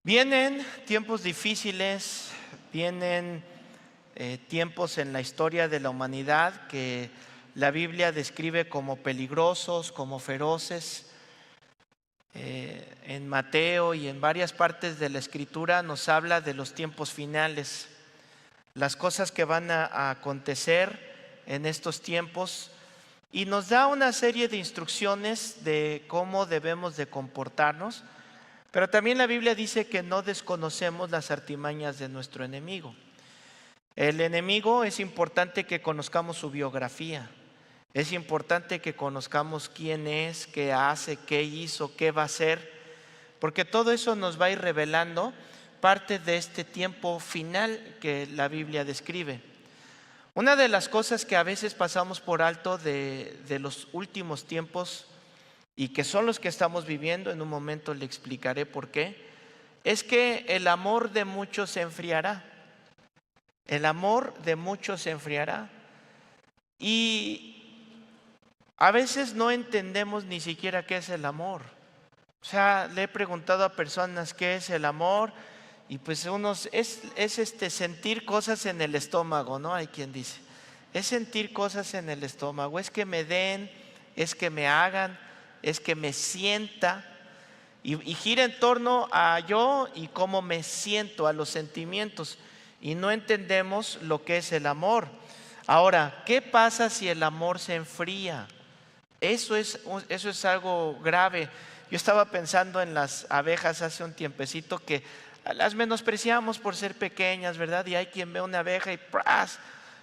Vienen tiempos difíciles, vienen tiempos en la historia de la humanidad que la Biblia describe como peligrosos, como feroces. En Mateo y en varias partes de la Escritura nos habla de los tiempos finales, las cosas que van a acontecer en estos tiempos, y nos da una serie de instrucciones de cómo debemos de comportarnos. Pero también la Biblia dice que no desconocemos las artimañas de nuestro enemigo. El enemigo es importante que conozcamos su biografía. Es importante que conozcamos quién es, qué hace, qué hizo, qué va a hacer. Porque todo eso nos va a ir revelando parte de este tiempo final que la Biblia describe. Una de las cosas que a veces pasamos por alto de los últimos tiempos y que son los que estamos viviendo, en un momento le explicaré por qué, es que el amor de muchos se enfriará. El amor de muchos se enfriará. Y a veces no entendemos ni siquiera qué es el amor. O sea, le he preguntado a personas qué es el amor y pues unos es sentir cosas en el estómago, ¿no? Hay quien dice, es sentir cosas en el estómago, es que me den, es que me hagan, es que me sienta y gira en torno a yo y cómo me siento, a los sentimientos, y no entendemos lo que es el amor. Ahora, ¿qué pasa si el amor se enfría? Eso es algo grave. Yo estaba pensando en las abejas hace un tiempecito que las menospreciamos por ser pequeñas, ¿verdad? Y hay quien ve una abeja y ¡pras!,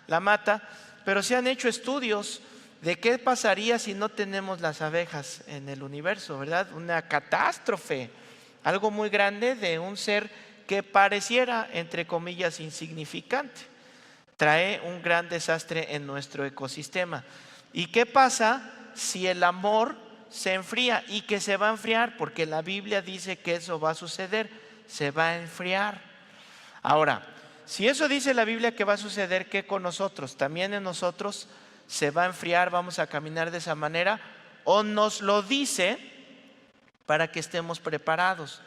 la mata, pero se han hecho estudios de qué pasaría si no tenemos las abejas en el universo, ¿verdad? Una catástrofe, algo muy grande de un ser que pareciera, entre comillas, insignificante. Trae un gran desastre en nuestro ecosistema. ¿Y qué pasa si el amor se enfría? Y que se va a enfriar, porque la Biblia dice que eso va a suceder, se va a enfriar. Ahora, si eso dice la Biblia que va a suceder, ¿qué con nosotros? ¿También en nosotros se va a enfriar, vamos a caminar de esa manera? ¿O nos lo dice para que estemos preparados,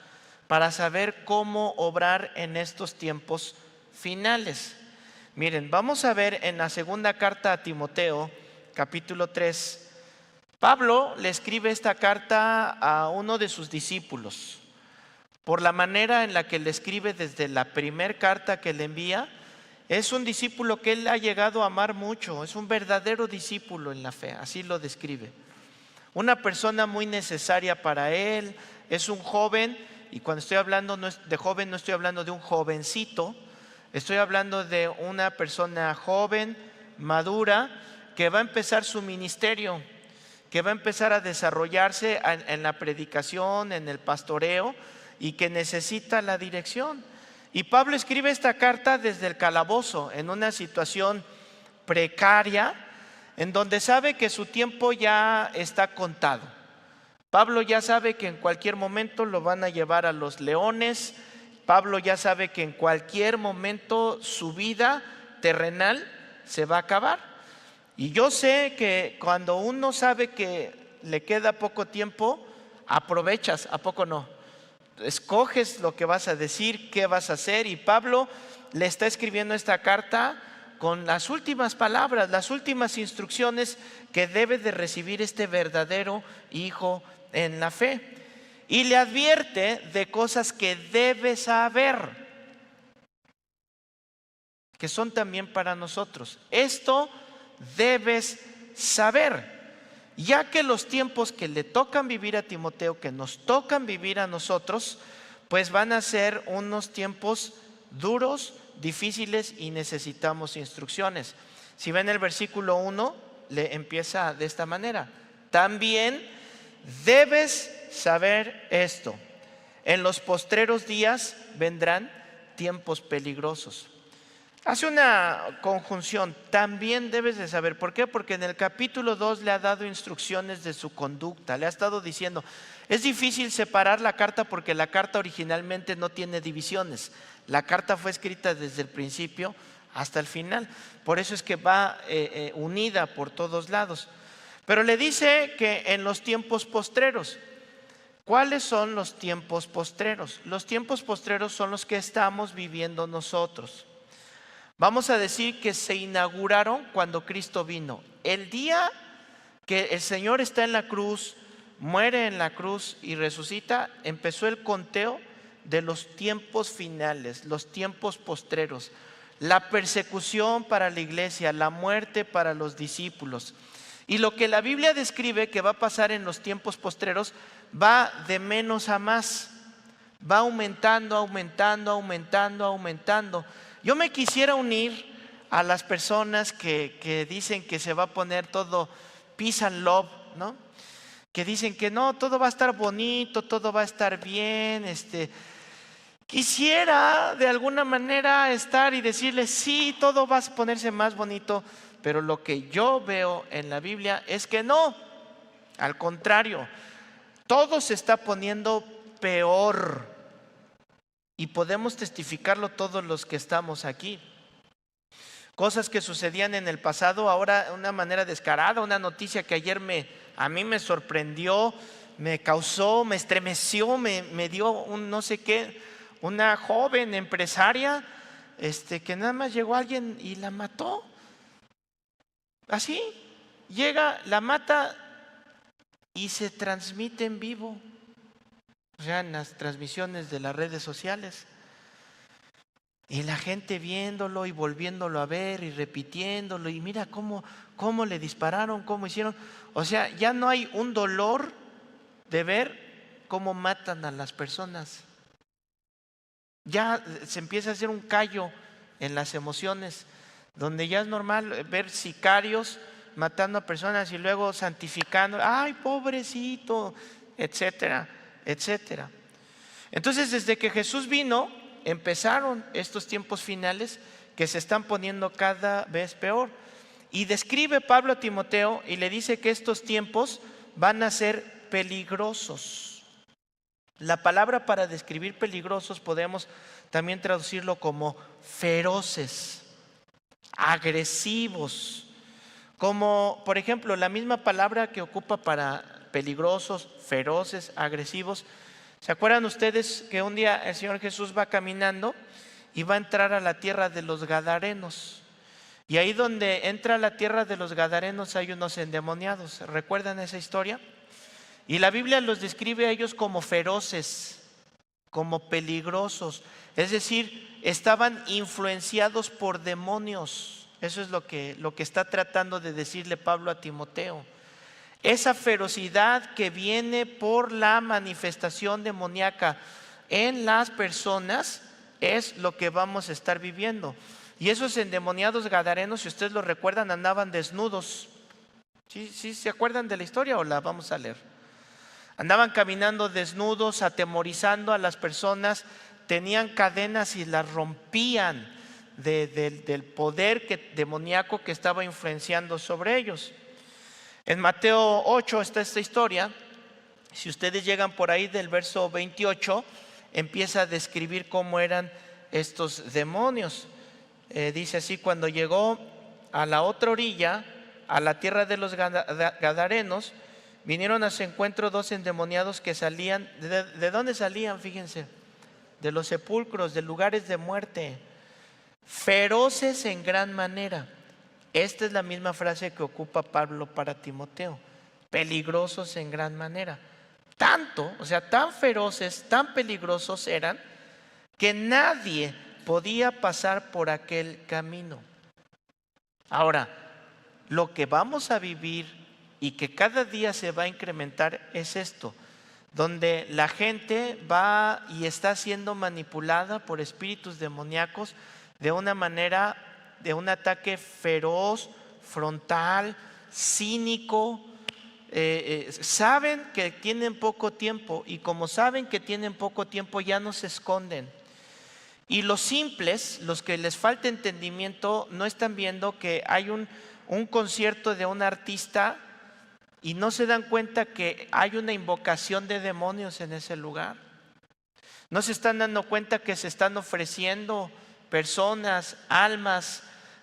para saber cómo obrar en estos tiempos finales? Miren, vamos a ver en la segunda carta a Timoteo, capítulo 3. Pablo le escribe esta carta a uno de sus discípulos. Por la manera en la que le escribe desde la primera carta que le envía, es un discípulo que él ha llegado a amar mucho, es un verdadero discípulo en la fe, así lo describe. Una persona muy necesaria para él, es un joven, y cuando estoy hablando de joven no estoy hablando de un jovencito, estoy hablando de una persona joven, madura, que va a empezar su ministerio, que va a empezar a desarrollarse en la predicación, en el pastoreo, y que necesita la dirección. Y Pablo escribe esta carta desde el calabozo, en una situación precaria, en donde sabe que su tiempo ya está contado. Pablo ya sabe que en cualquier momento lo van a llevar a los leones. Pablo ya sabe que en cualquier momento su vida terrenal se va a acabar. Y yo sé que cuando uno sabe que le queda poco tiempo, aprovechas, ¿a poco no? Escoges lo que vas a decir, qué vas a hacer. Y Pablo le está escribiendo esta carta con las últimas palabras, las últimas instrucciones que debe de recibir este verdadero hijo en la fe. Y le advierte de cosas que debe saber, que son también para nosotros. Esto debes saber, ya que los tiempos que le tocan vivir a Timoteo, que nos tocan vivir a nosotros, pues van a ser unos tiempos duros, difíciles, y necesitamos instrucciones. Si ven el versículo 1, le empieza de esta manera: también debes saber esto, en los postreros días vendrán tiempos peligrosos. Hace una conjunción, también debes de saber. ¿Por qué? Porque en el capítulo 2 le ha dado instrucciones de su conducta. Le ha estado diciendo, es difícil separar la carta porque la carta originalmente no tiene divisiones. La carta fue escrita desde el principio hasta el final. Por eso es que va unida por todos lados. Pero le dice que en los tiempos postreros, ¿Cuáles son los tiempos postreros? Los tiempos postreros son los que estamos viviendo nosotros. Vamos a decir que se inauguraron cuando Cristo vino. El día que el Señor está en la cruz, muere en la cruz y resucita, empezó el conteo de los tiempos finales, los tiempos postreros, la persecución para la iglesia, la muerte para los discípulos. Y lo que la Biblia describe que va a pasar en los tiempos postreros va de menos a más, va aumentando, aumentando, aumentando, aumentando. Yo me quisiera unir a las personas que dicen que se va a poner todo peace and love, ¿no? Que dicen que no, todo va a estar bonito, todo va a estar bien. Quisiera de alguna manera estar y decirles, sí, todo va a ponerse más bonito, pero lo que yo veo en la Biblia es que no, al contrario, todo se está poniendo peor y podemos testificarlo todos los que estamos aquí. Cosas que sucedían en el pasado, ahora de una manera descarada, una noticia que ayer a mí me sorprendió, me causó, me estremeció, me dio un no sé qué, una joven empresaria que nada más llegó alguien y la mató. Así, llega, la mata y se transmite en vivo, o sea, en las transmisiones de las redes sociales. Y la gente viéndolo y volviéndolo a ver y repitiéndolo, y mira cómo le dispararon, cómo hicieron. O sea, ya no hay un dolor de ver cómo matan a las personas. Ya se empieza a hacer un callo en las emociones, donde ya es normal ver sicarios matando a personas y luego santificando, ay, pobrecito, etcétera, etcétera. Entonces, desde que Jesús vino, empezaron estos tiempos finales que se están poniendo cada vez peor. Y describe Pablo a Timoteo y le dice que estos tiempos van a ser peligrosos. La palabra para describir peligrosos podemos también traducirlo como feroces, agresivos. Como por ejemplo la misma palabra que ocupa para peligrosos, feroces, agresivos. ¿Se acuerdan ustedes que un día el Señor Jesús va caminando y va a entrar a la tierra de los Gadarenos? Y ahí donde entra a la tierra de los Gadarenos hay unos endemoniados. ¿Recuerdan esa historia? Y la Biblia los describe a ellos como feroces, como peligrosos. Es decir, estaban influenciados por demonios. Eso es lo que está tratando de decirle Pablo a Timoteo. Esa ferocidad que viene por la manifestación demoníaca en las personas es lo que vamos a estar viviendo. Y esos endemoniados gadarenos, si ustedes lo recuerdan, andaban desnudos. ¿Sí se acuerdan de la historia o la vamos a leer? Andaban caminando desnudos, atemorizando a las personas, tenían cadenas y las rompían del poder demoníaco que estaba influenciando sobre ellos. En Mateo 8 está esta historia. Si ustedes llegan por ahí del verso 28, empieza a describir cómo eran estos demonios. Dice así: cuando llegó a la otra orilla, a la tierra de los Gadarenos, vinieron a su encuentro dos endemoniados que salían. ¿De dónde salían? Fíjense, de los sepulcros, de lugares de muerte, feroces en gran manera. Esta es la misma frase que ocupa Pablo para Timoteo: peligrosos en gran manera. Tanto, o sea, tan feroces, tan peligrosos eran que nadie podía pasar por aquel camino. Ahora, lo que vamos a vivir y que cada día se va a incrementar es esto, donde la gente va y está siendo manipulada por espíritus demoníacos de una manera, de un ataque feroz, frontal, cínico. Saben que tienen poco tiempo y como saben que tienen poco tiempo ya no se esconden. Y los simples, los que les falta entendimiento, no están viendo que hay un concierto de un artista y no se dan cuenta que hay una invocación de demonios en ese lugar. No se están dando cuenta que se están ofreciendo personas, almas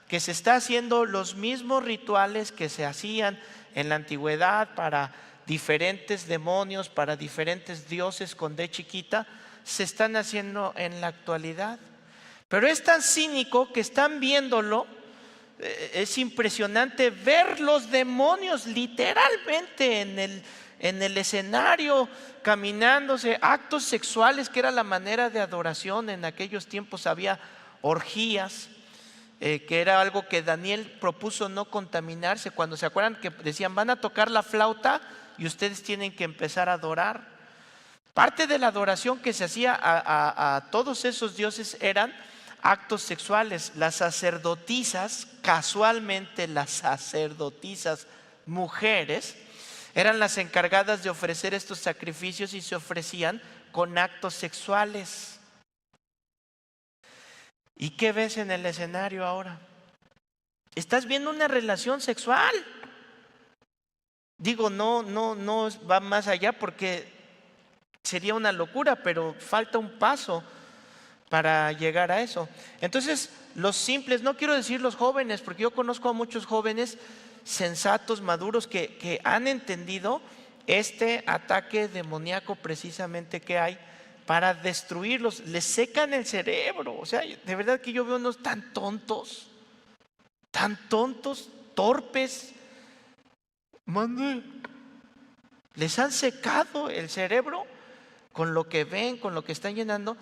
que se está haciendo los mismos rituales que se hacían en la antigüedad para diferentes demonios, para diferentes dioses con D chiquita, se están haciendo en la actualidad. Pero es tan cínico que están viéndolo. Es impresionante ver los demonios literalmente en el escenario, caminándose, actos sexuales, que era la manera de adoración. En aquellos tiempos había orgías, que era algo que Daniel propuso no contaminarse. Cuando se acuerdan que decían, van a tocar la flauta y ustedes tienen que empezar a adorar. Parte de la adoración que se hacía a todos esos dioses eran actos sexuales. Las sacerdotisas, casualmente las sacerdotisas mujeres, eran las encargadas de ofrecer estos sacrificios y se ofrecían con actos sexuales. ¿Y qué ves en el escenario ahora? Estás viendo una relación sexual. Digo, no va más allá porque sería una locura, pero falta un paso para llegar a eso. Entonces, los simples, no quiero decir los jóvenes, porque yo conozco a muchos jóvenes sensatos, maduros, que han entendido este ataque demoníaco precisamente que hay para destruirlos. Les secan el cerebro. O sea, de verdad que yo veo unos tan tontos, torpes. Mande, les han secado el cerebro con lo que ven, con lo que están llenando,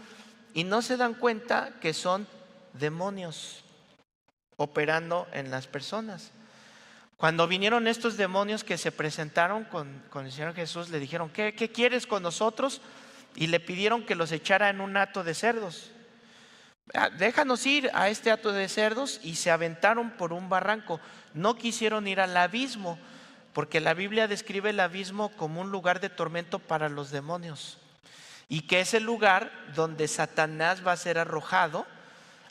y no se dan cuenta que son demonios operando en las personas. Cuando vinieron estos demonios que se presentaron con el Señor Jesús, le dijeron, ¿qué quieres con nosotros? Y le pidieron que los echara en un hato de cerdos. Déjanos ir a este hato de cerdos, y se aventaron por un barranco. No quisieron ir al abismo, porque la Biblia describe el abismo como un lugar de tormento para los demonios, y que es el lugar donde Satanás va a ser arrojado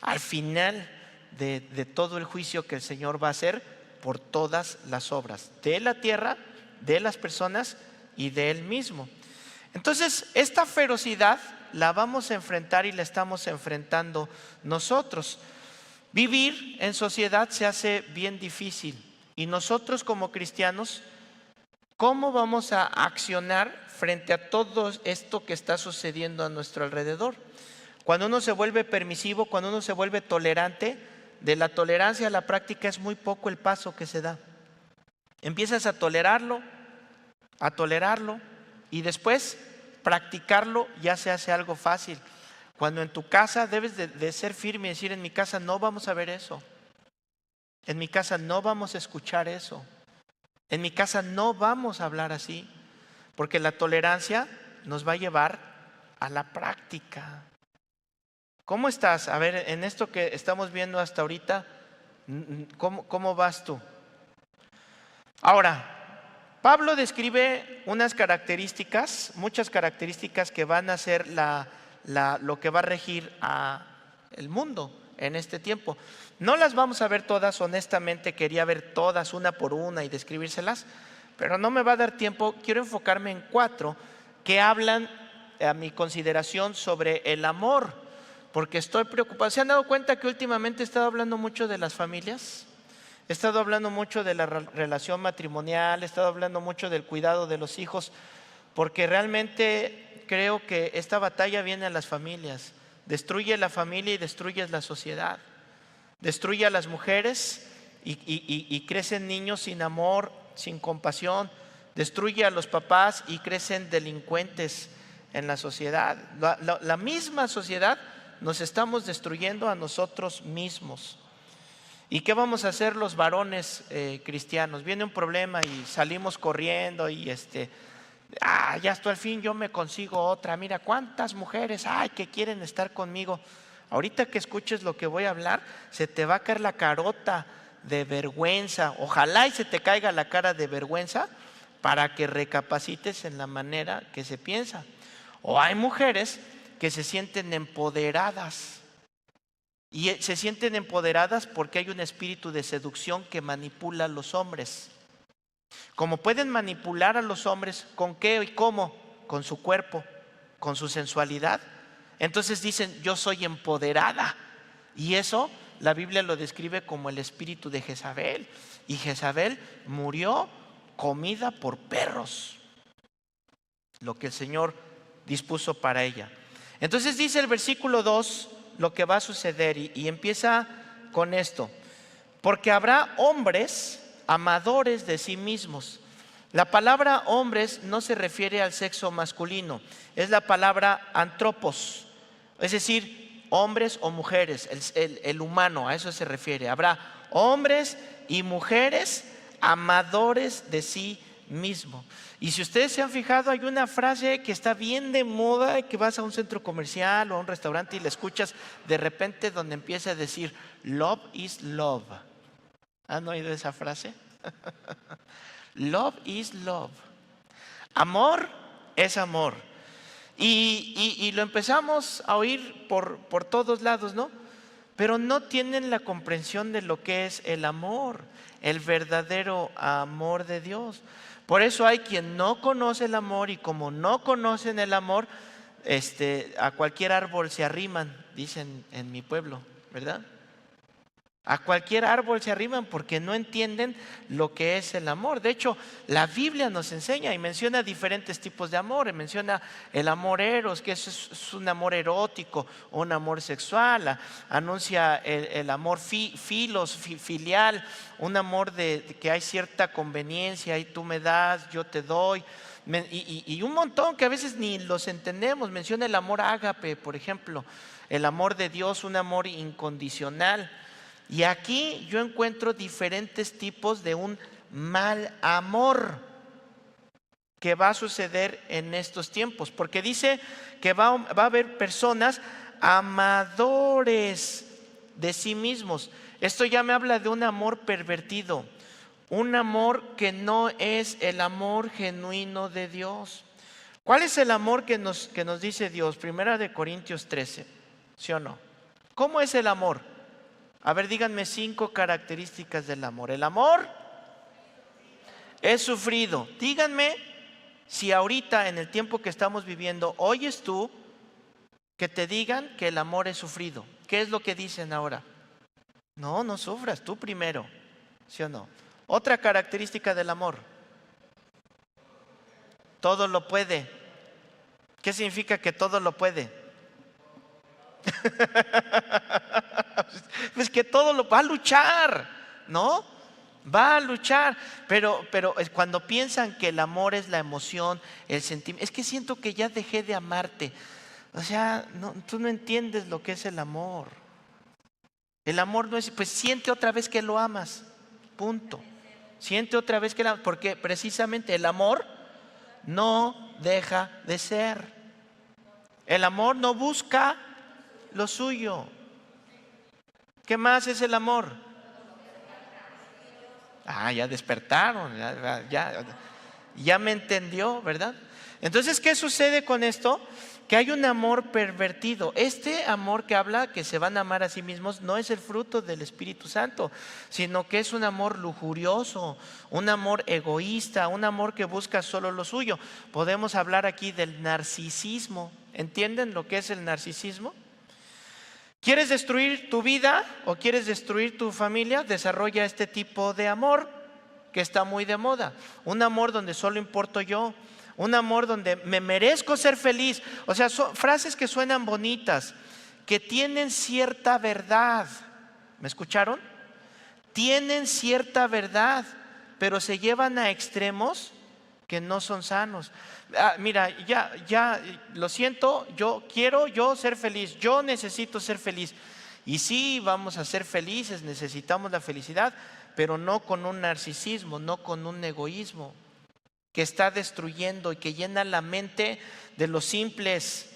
al final de todo el juicio que el Señor va a hacer por todas las obras de la tierra, de las personas y de Él mismo. Entonces, esta ferocidad la vamos a enfrentar y la estamos enfrentando nosotros. Vivir en sociedad se hace bien difícil, y nosotros como cristianos, ¿cómo vamos a accionar frente a todo esto que está sucediendo a nuestro alrededor? Cuando uno se vuelve permisivo, cuando uno se vuelve tolerante, de la tolerancia a la práctica es muy poco el paso que se da. Empiezas a tolerarlo, y después practicarlo ya se hace algo fácil. Cuando en tu casa debes de ser firme y decir, en mi casa no vamos a ver eso, en mi casa no vamos a escuchar eso, en mi casa no vamos a hablar así, porque la tolerancia nos va a llevar a la práctica. ¿Cómo estás? A ver, en esto que estamos viendo hasta ahorita, ¿cómo vas tú? Ahora, Pablo describe unas características, muchas características que van a ser lo que va a regir el mundo en este tiempo. No las vamos a ver todas, honestamente quería ver todas una por una y describírselas, pero no me va a dar tiempo. Quiero enfocarme en 4 que hablan, a mi consideración, sobre el amor, porque estoy preocupado. ¿Se han dado cuenta que últimamente he estado hablando mucho de las familias? He estado hablando mucho de la relación matrimonial, he estado hablando mucho del cuidado de los hijos, porque realmente creo que esta batalla viene a las familias. Destruye la familia y destruye la sociedad. Destruye a las mujeres y crecen niños sin amor, sin compasión. Destruye a los papás y crecen delincuentes en la sociedad. La misma sociedad nos estamos destruyendo a nosotros mismos. ¿Y qué vamos a hacer los varones cristianos? Viene un problema y salimos corriendo y ya hasta al fin yo me consigo otra. Mira cuántas mujeres que quieren estar conmigo. Ahorita que escuches lo que voy a hablar, se te va a caer la carota de vergüenza. Ojalá y se te caiga la cara de vergüenza para que recapacites en la manera que se piensa. O hay mujeres que se sienten empoderadas. Y se sienten empoderadas porque hay un espíritu de seducción que manipula a los hombres. Como pueden manipular a los hombres, ¿con qué y cómo? Con su cuerpo, con su sensualidad. Entonces dicen, yo soy empoderada. Y eso la Biblia lo describe como el espíritu de Jezabel. Y Jezabel murió comida por perros, lo que el Señor dispuso para ella. Entonces dice el versículo 2 lo que va a suceder y empieza con esto: porque habrá hombres amadores de sí mismos. La palabra hombres no se refiere al sexo masculino, es la palabra antropos, es decir, hombres o mujeres, el humano, a eso se refiere. Habrá hombres y mujeres amadores de sí mismo. Y si ustedes se han fijado, hay una frase que está bien de moda, que vas a un centro comercial o a un restaurante y la escuchas de repente, donde empieza a decir love is love. ¿Han oído esa frase? Love is love. Amor es amor. Y lo empezamos a oír por todos lados, ¿no? Pero no tienen la comprensión de lo que es el amor, el verdadero amor de Dios. Por eso hay quien no conoce el amor, y como no conocen el amor, a cualquier árbol se arriman, dicen en mi pueblo, ¿verdad? A cualquier árbol se arriman porque no entienden lo que es el amor. De hecho, la Biblia nos enseña y menciona diferentes tipos de amor. Menciona el amor eros, que es un amor erótico o un amor sexual. Anuncia el amor filial, un amor de que hay cierta conveniencia, y tú me das, yo te doy. Y un montón que a veces ni los entendemos. Menciona el amor ágape, por ejemplo, el amor de Dios, un amor incondicional. Y aquí yo encuentro diferentes tipos de un mal amor que va a suceder en estos tiempos, porque dice que va a haber personas amadores de sí mismos. Esto ya me habla de un amor pervertido, un amor que no es el amor genuino de Dios. ¿Cuál es el amor que nos dice Dios? Primera de Corintios 13, ¿sí o no? ¿Cómo es el amor? A ver, díganme 5 características del amor. El amor es sufrido. Díganme si ahorita, en el tiempo que estamos viviendo, oyes tú que te digan que el amor es sufrido. ¿Qué es lo que dicen ahora? No, no sufras, tú primero, ¿sí o no? Otra característica del amor: todo lo puede. ¿Qué significa que todo lo puede? Pues que todo lo va a luchar, ¿no? Va a luchar, pero cuando piensan que el amor es la emoción, el sentimiento, es que siento que ya dejé de amarte. O sea, no, tú no entiendes lo que es el amor. El amor no es, pues siente otra vez que lo amas, punto. Siente otra vez que lo amas, porque precisamente el amor no deja de ser. El amor no busca lo suyo. ¿Qué más es el amor? Ya despertaron, ya me entendió, ¿verdad? Entonces, ¿qué sucede con esto? Que hay un amor pervertido. Este amor que habla que se van a amar a sí mismos no es el fruto del Espíritu Santo, sino que es un amor lujurioso, un amor egoísta, un amor que busca solo lo suyo. Podemos hablar aquí del narcisismo. ¿Entienden lo que es el narcisismo? ¿Quieres destruir tu vida o quieres destruir tu familia? Desarrolla este tipo de amor que está muy de moda. Un amor donde solo importo yo. Un amor donde me merezco ser feliz. O sea, son frases que suenan bonitas, que tienen cierta verdad. ¿Me escucharon? Tienen cierta verdad, pero se llevan a extremos que no son sanos. Mira, ya, lo siento, yo quiero ser feliz, yo necesito ser feliz. Y sí, vamos a ser felices, necesitamos la felicidad, pero no con un narcisismo, no con un egoísmo que está destruyendo y que llena la mente de los simples.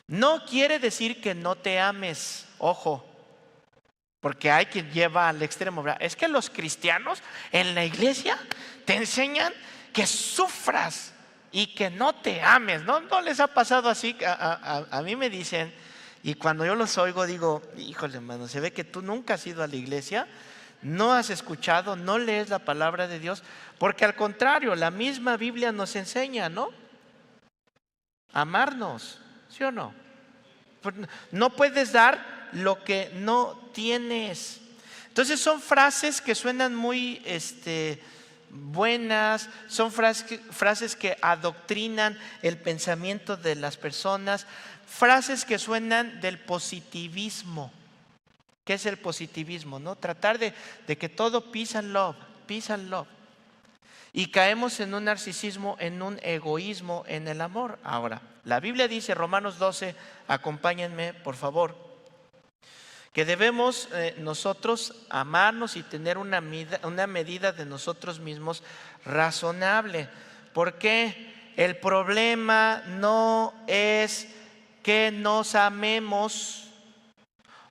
No quiere decir que no te ames, ojo, porque hay quien lleva al extremo, ¿verdad? Es que los cristianos en la iglesia te enseñan que sufras y que no te ames. ¿No les ha pasado así? A mí me dicen, y cuando yo los oigo digo, híjole hermano, se ve que tú nunca has ido a la iglesia, no has escuchado, no lees la palabra de Dios, porque al contrario, la misma Biblia nos enseña, ¿no? Amarnos, ¿sí o no? No puedes dar lo que no tienes. Entonces son frases que suenan muy buenas, son frases que adoctrinan el pensamiento de las personas, frases que suenan del positivismo. ¿Qué es el positivismo? ¿No? Tratar de que todo peace and love, peace and love. Y caemos en un narcisismo, en un egoísmo en el amor. Ahora, la Biblia dice, Romanos 12, acompáñenme por favor, que debemos nosotros amarnos y tener una medida de nosotros mismos razonable. Porque el problema no es que nos amemos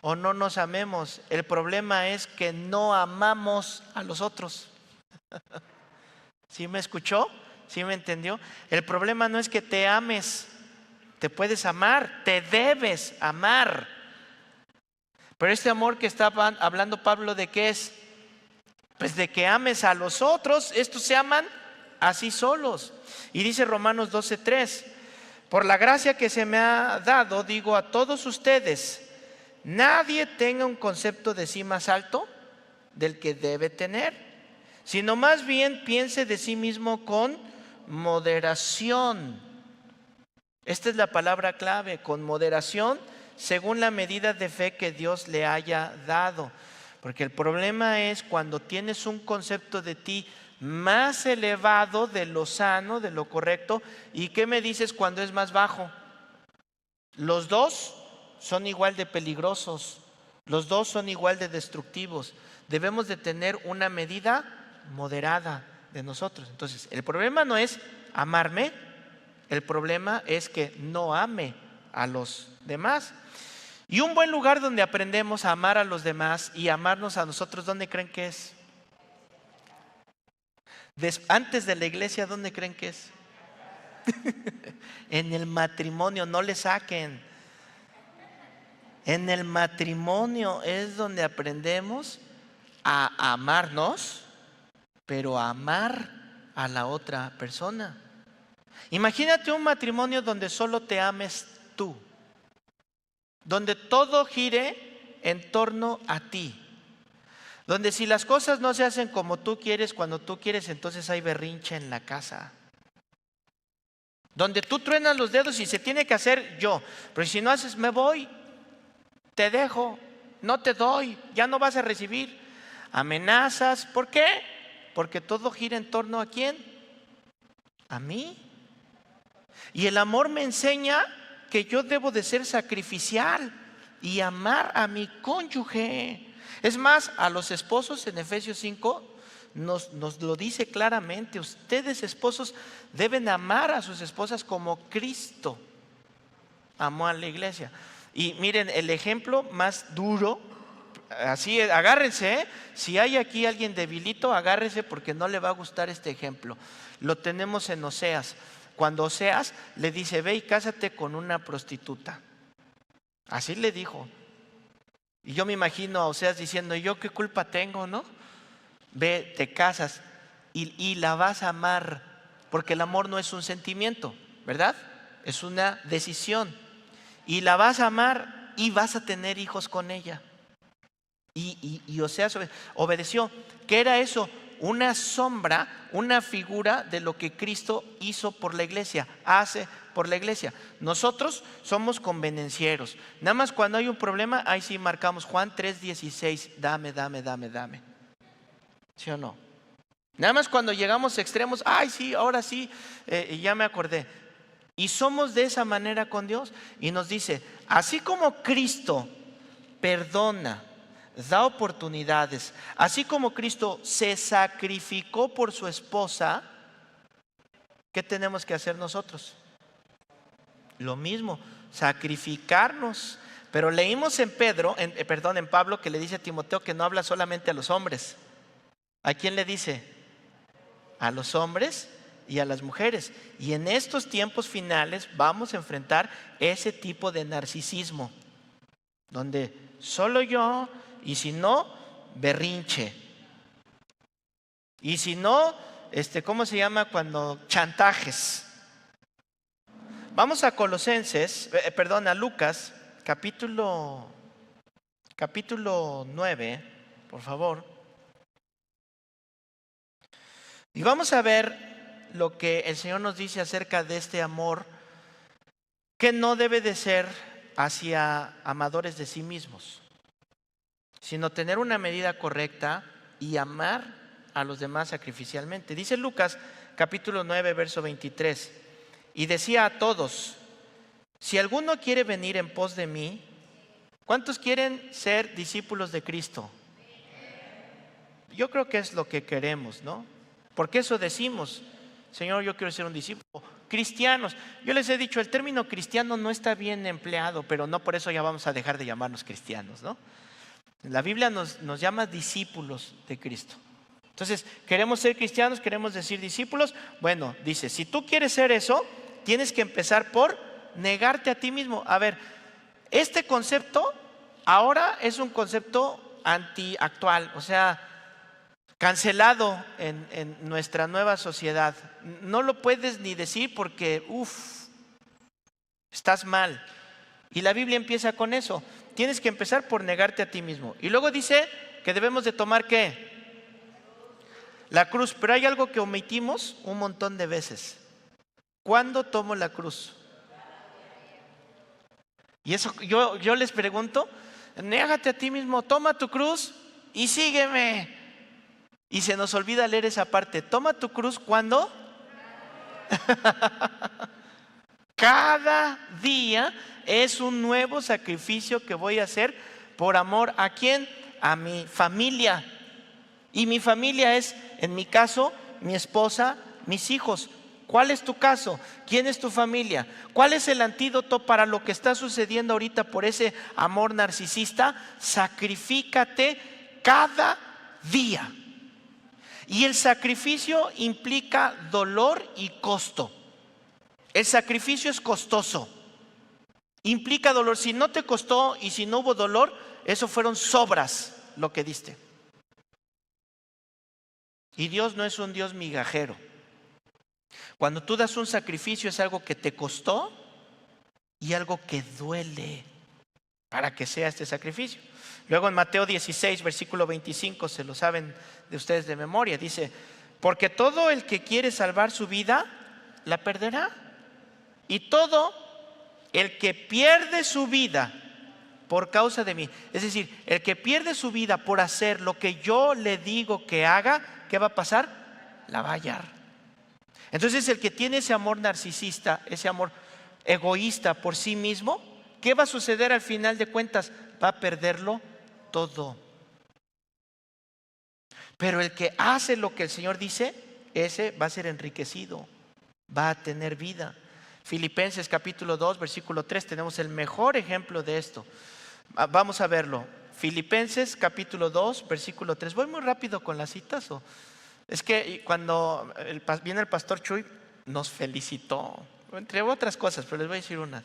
o no nos amemos. El problema es que no amamos a los otros. ¿Sí me escuchó? ¿Sí me entendió? El problema no es que te ames. Te puedes amar, te debes amar. Pero este amor que está hablando Pablo, ¿de qué es? Pues de que ames a los otros. Estos se aman así solos. Y dice Romanos 12:3, por la gracia que se me ha dado, digo a todos ustedes, nadie tenga un concepto de sí más alto del que debe tener, sino más bien piense de sí mismo con moderación. Esta es la palabra clave, con moderación, según la medida de fe que Dios le haya dado. Porque el problema es cuando tienes un concepto de ti más elevado de lo sano, de lo correcto. ¿Y qué me dices cuando es más bajo? Los dos son igual de peligrosos, los dos son igual de destructivos. Debemos de tener una medida moderada de nosotros. Entonces, el problema no es amarme, el problema es que no ame a los demás. Y un buen lugar donde aprendemos a amar a los demás y amarnos a nosotros, ¿dónde creen que es? Antes de la iglesia, ¿dónde creen que es? En el matrimonio, no le saquen. En el matrimonio es donde aprendemos a amarnos, pero a amar a la otra persona. Imagínate un matrimonio donde solo te ames tú, donde todo gire en torno a ti, donde si las cosas no se hacen como tú quieres, cuando tú quieres, entonces hay berrinche en la casa. Donde tú truenas los dedos y se tiene que hacer yo, pero si no haces, me voy, te dejo, no te doy, ya no vas a recibir. Amenazas, ¿por qué? Porque todo gira en torno a ¿quién? A mí. Y el amor me enseña que yo debo de ser sacrificial y amar a mi cónyuge. Es más, a los esposos en Efesios 5 nos lo dice claramente. Ustedes, esposos, deben amar a sus esposas como Cristo amó a la iglesia. Y miren, el ejemplo más duro, así, agárrense, si hay aquí alguien debilito, agárrese porque no le va a gustar este ejemplo. Lo tenemos en Oseas. Cuando Oseas le dice, ve y cásate con una prostituta. Así le dijo. Y yo me imagino a Oseas diciendo, ¿yo qué culpa tengo, no? Ve, te casas y la vas a amar, porque el amor no es un sentimiento, ¿verdad? Es una decisión. Y la vas a amar y vas a tener hijos con ella. Y Oseas obedeció. ¿Qué era eso? Una sombra, una figura de lo que Cristo hizo por la iglesia, hace por la iglesia. Nosotros somos convenencieros. Nada más cuando hay un problema, ahí sí marcamos Juan 3:16, dame. ¿Sí o no? Nada más cuando llegamos a extremos, ay sí, ahora sí, ya me acordé. Y somos de esa manera con Dios. Y nos dice, así como Cristo perdona, da oportunidades, así como Cristo se sacrificó por su esposa, ¿qué tenemos que hacer nosotros? Lo mismo, sacrificarnos. Pero leímos en Pablo, que le dice a Timoteo que no habla solamente a los hombres. ¿A quién le dice? A los hombres y a las mujeres. Y en estos tiempos finales vamos a enfrentar ese tipo de narcisismo, donde solo yo, y si no, berrinche. Y si no, ¿cómo se llama cuando? Chantajes. Vamos a a Lucas, capítulo capítulo 9, por favor. Y vamos a ver lo que el Señor nos dice acerca de este amor que no debe de ser hacia amadores de sí mismos, sino tener una medida correcta y amar a los demás sacrificialmente. Dice Lucas capítulo 9, verso 23, y decía a todos: si alguno quiere venir en pos de mí, ¿cuántos quieren ser discípulos de Cristo? Yo creo que es lo que queremos, ¿no? Porque eso decimos: Señor, yo quiero ser un discípulo. Cristianos, yo les he dicho, el término cristiano no está bien empleado, pero no por eso ya vamos a dejar de llamarnos cristianos, ¿no? La Biblia nos llama discípulos de Cristo. Entonces, queremos ser cristianos, queremos decir discípulos. Bueno, dice, si tú quieres ser eso, tienes que empezar por negarte a ti mismo. A ver, este concepto ahora es un concepto antiactual, o sea, cancelado en nuestra nueva sociedad. No lo puedes ni decir porque, estás mal. Y la Biblia empieza con eso. Tienes que empezar por negarte a ti mismo. Y luego dice que debemos de tomar ¿qué? La cruz. Pero hay algo que omitimos un montón de veces. ¿Cuándo tomo la cruz? Y eso yo les pregunto, négate a ti mismo, toma tu cruz y sígueme. Y se nos olvida leer esa parte. Toma tu cruz, ¿cuándo? Cada día es un nuevo sacrificio que voy a hacer por amor. ¿A quién? A mi familia. Y mi familia es, en mi caso, mi esposa, mis hijos. ¿Cuál es tu caso? ¿Quién es tu familia? ¿Cuál es el antídoto para lo que está sucediendo ahorita por ese amor narcisista? Sacrifícate cada día. Y el sacrificio implica dolor y costo. El sacrificio es costoso. Implica dolor. Si no te costó y si no hubo dolor, eso fueron sobras lo que diste. Y Dios no es un Dios migajero. Cuando tú das un sacrificio es algo que te costó y algo que duele para que sea este sacrificio. Luego en Mateo 16, versículo 25, se lo saben de ustedes de memoria, dice: porque todo el que quiere salvar su vida, la perderá. Y todo el que pierde su vida por causa de mí, es decir, el que pierde su vida por hacer lo que yo le digo que haga, ¿qué va a pasar? La va a hallar. Entonces el que tiene ese amor narcisista, ese amor egoísta por sí mismo, ¿qué va a suceder al final de cuentas? Va a perderlo todo. Pero el que hace lo que el Señor dice, ese va a ser enriquecido, va a tener vida. Filipenses capítulo 2, versículo 3, tenemos el mejor ejemplo de esto. Vamos a verlo. Filipenses capítulo 2, versículo 3. ¿Voy muy rápido con las citas? Es que cuando viene el pastor Chuy, nos felicitó, entre otras cosas, pero les voy a decir una.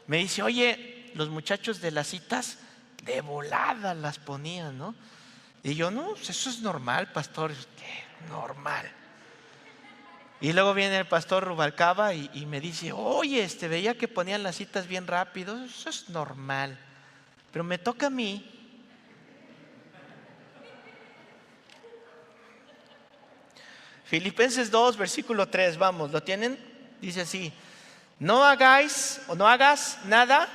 Me dice: oye, los muchachos de las citas de volada las ponían, ¿no? Y yo, no, eso es normal, pastor. ¿Qué? Normal. Y luego viene el pastor Rubalcaba y me dice: oye, veía que ponían las citas bien rápido. Eso es normal. Pero me toca a mí. Filipenses 2, versículo 3, vamos, ¿lo tienen? Dice así: no hagáis o no hagas nada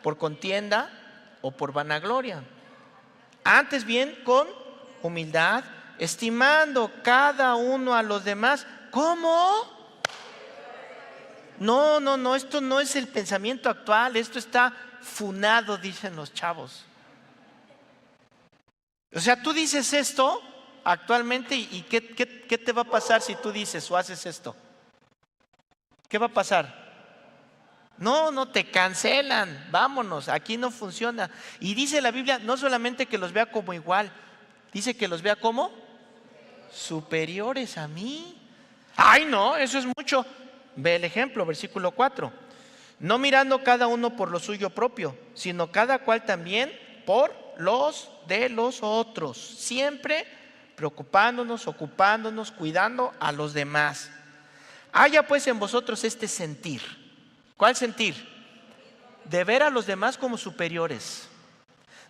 por contienda o por vanagloria, antes bien con humildad, estimando cada uno a los demás. ¿Cómo? No, esto no es el pensamiento actual, esto está funado, dicen los chavos. O sea, tú dices esto actualmente y ¿qué te va a pasar si tú dices o haces esto? ¿Qué va a pasar? No, te cancelan, vámonos, aquí no funciona. Y dice la Biblia, no solamente que los vea como igual, dice que los vea como superiores a mí. Ay, no, eso es mucho. Ve el ejemplo, versículo 4. No mirando cada uno por lo suyo propio, sino cada cual también por los de los otros. Siempre preocupándonos, ocupándonos, cuidando a los demás. Haya pues en vosotros este sentir. ¿Cuál sentir? De ver a los demás como superiores,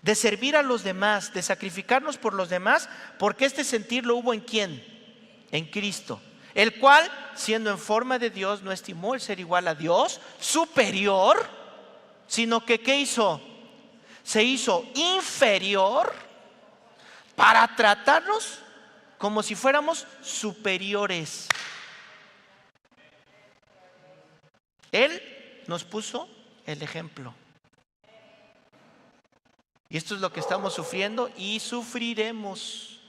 de servir a los demás, de sacrificarnos por los demás, porque este sentir lo hubo ¿en quién? En Cristo, el cual, siendo en forma de Dios, no estimó el ser igual a Dios superior, sino que ¿qué hizo? Se hizo inferior para tratarnos como si fuéramos superiores. Él nos puso el ejemplo. Y esto es lo que estamos sufriendo y sufriremos.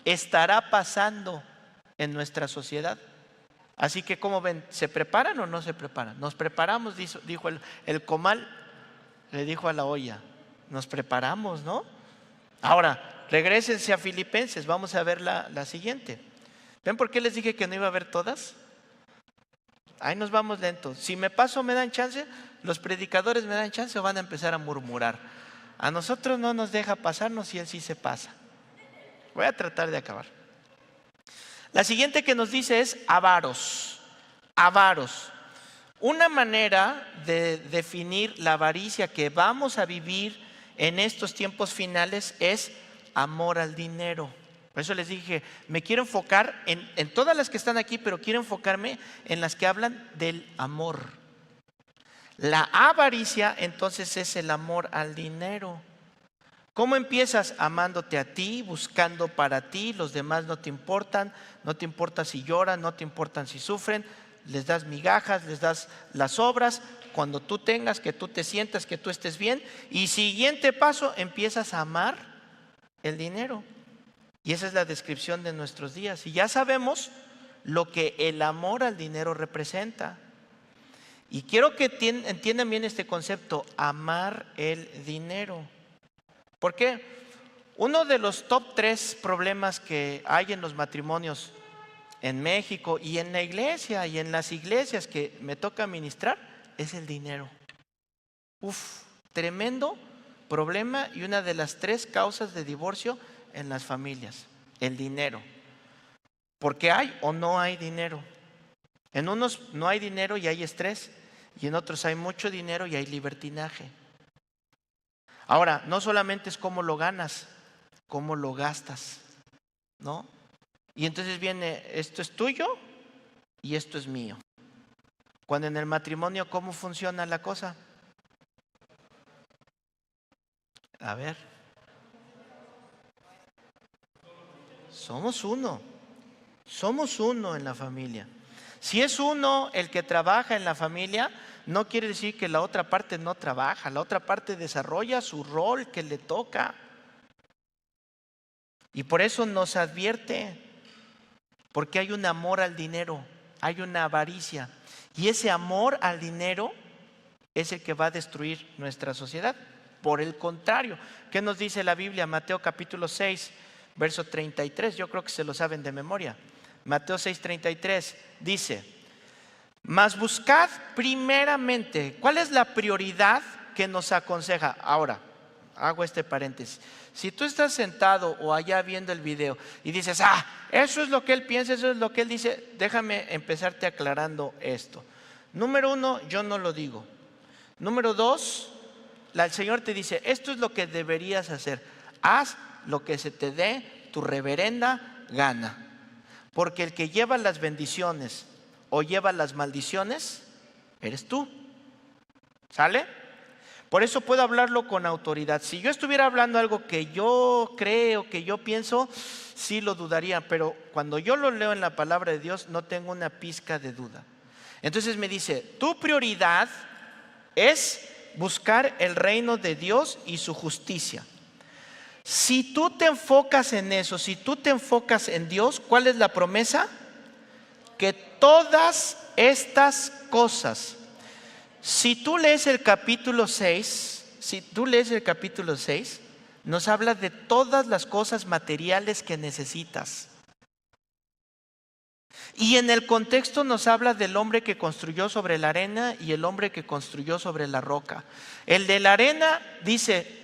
Estará pasando en nuestra sociedad. Así que, ¿cómo ven? ¿Se preparan o no se preparan? Nos preparamos, dijo el comal, le dijo a la olla. Nos preparamos, ¿no? Ahora, regrésense a Filipenses, vamos a ver la siguiente. ¿Ven por qué les dije que no iba a ver todas? Ahí nos vamos lentos. Si me paso, ¿me dan chance? ¿Los predicadores me dan chance o van a empezar a murmurar? A nosotros no nos deja pasarnos y él sí se pasa. Voy a tratar de acabar. La siguiente que nos dice es avaros. Avaros. Una manera de definir la avaricia que vamos a vivir en estos tiempos finales es amor al dinero. Por eso les dije, me quiero enfocar en todas las que están aquí, pero quiero enfocarme en las que hablan del amor. La avaricia entonces es el amor al dinero. ¿Cómo empiezas? Amándote a ti, buscando para ti, los demás no te importan si lloran, no te importan si sufren, les das migajas, les das las obras, cuando tú tengas, que tú te sientas, que tú estés bien. Y siguiente paso, empiezas a amar el dinero. Y esa es la descripción de nuestros días. Y ya sabemos lo que el amor al dinero representa. Y quiero que entiendan bien este concepto, amar el dinero. ¿Por qué? Uno de los top 3 problemas que hay en los matrimonios en México y en la iglesia y en las iglesias que me toca ministrar es el dinero. Tremendo problema y una de las 3 causas de divorcio en las familias, el dinero. Porque hay o no hay dinero. En unos no hay dinero y hay estrés, y en otros hay mucho dinero y hay libertinaje. Ahora, no solamente es cómo lo ganas, cómo lo gastas, ¿no? Y entonces viene, esto es tuyo y esto es mío. Cuando en el matrimonio, ¿cómo funciona la cosa? A ver. Somos uno en la familia. Si es uno el que trabaja en la familia, no quiere decir que la otra parte no trabaja, la otra parte desarrolla su rol que le toca. Y por eso nos advierte, porque hay un amor al dinero, hay una avaricia. Y ese amor al dinero es el que va a destruir nuestra sociedad. Por el contrario, ¿qué nos dice la Biblia? Mateo capítulo 6, verso 33, yo creo que se lo saben de memoria. Mateo 6:33 dice: mas buscad primeramente. ¿Cuál es la prioridad que nos aconseja? Ahora, hago este paréntesis. Si tú estás sentado o allá viendo el video y dices, eso es lo que él piensa, eso es lo que él dice, déjame empezarte aclarando esto. Número 1, yo no lo digo. Número 2, el Señor te dice, esto es lo que deberías hacer. Haz lo que se te dé tu reverenda gana. Porque el que lleva las bendiciones o lleva las maldiciones, eres tú. ¿Sale? Por eso puedo hablarlo con autoridad. Si yo estuviera hablando algo que yo creo, que yo pienso, sí lo dudaría. Pero cuando yo lo leo en la palabra de Dios, no tengo una pizca de duda. Entonces me dice, tu prioridad es buscar el reino de Dios y su justicia. Si tú te enfocas en eso, si tú te enfocas en Dios, ¿cuál es la promesa? Que todas estas cosas, si tú lees el capítulo 6, nos habla de todas las cosas materiales que necesitas. Y en el contexto nos habla del hombre que construyó sobre la arena y el hombre que construyó sobre la roca. El de la arena dice,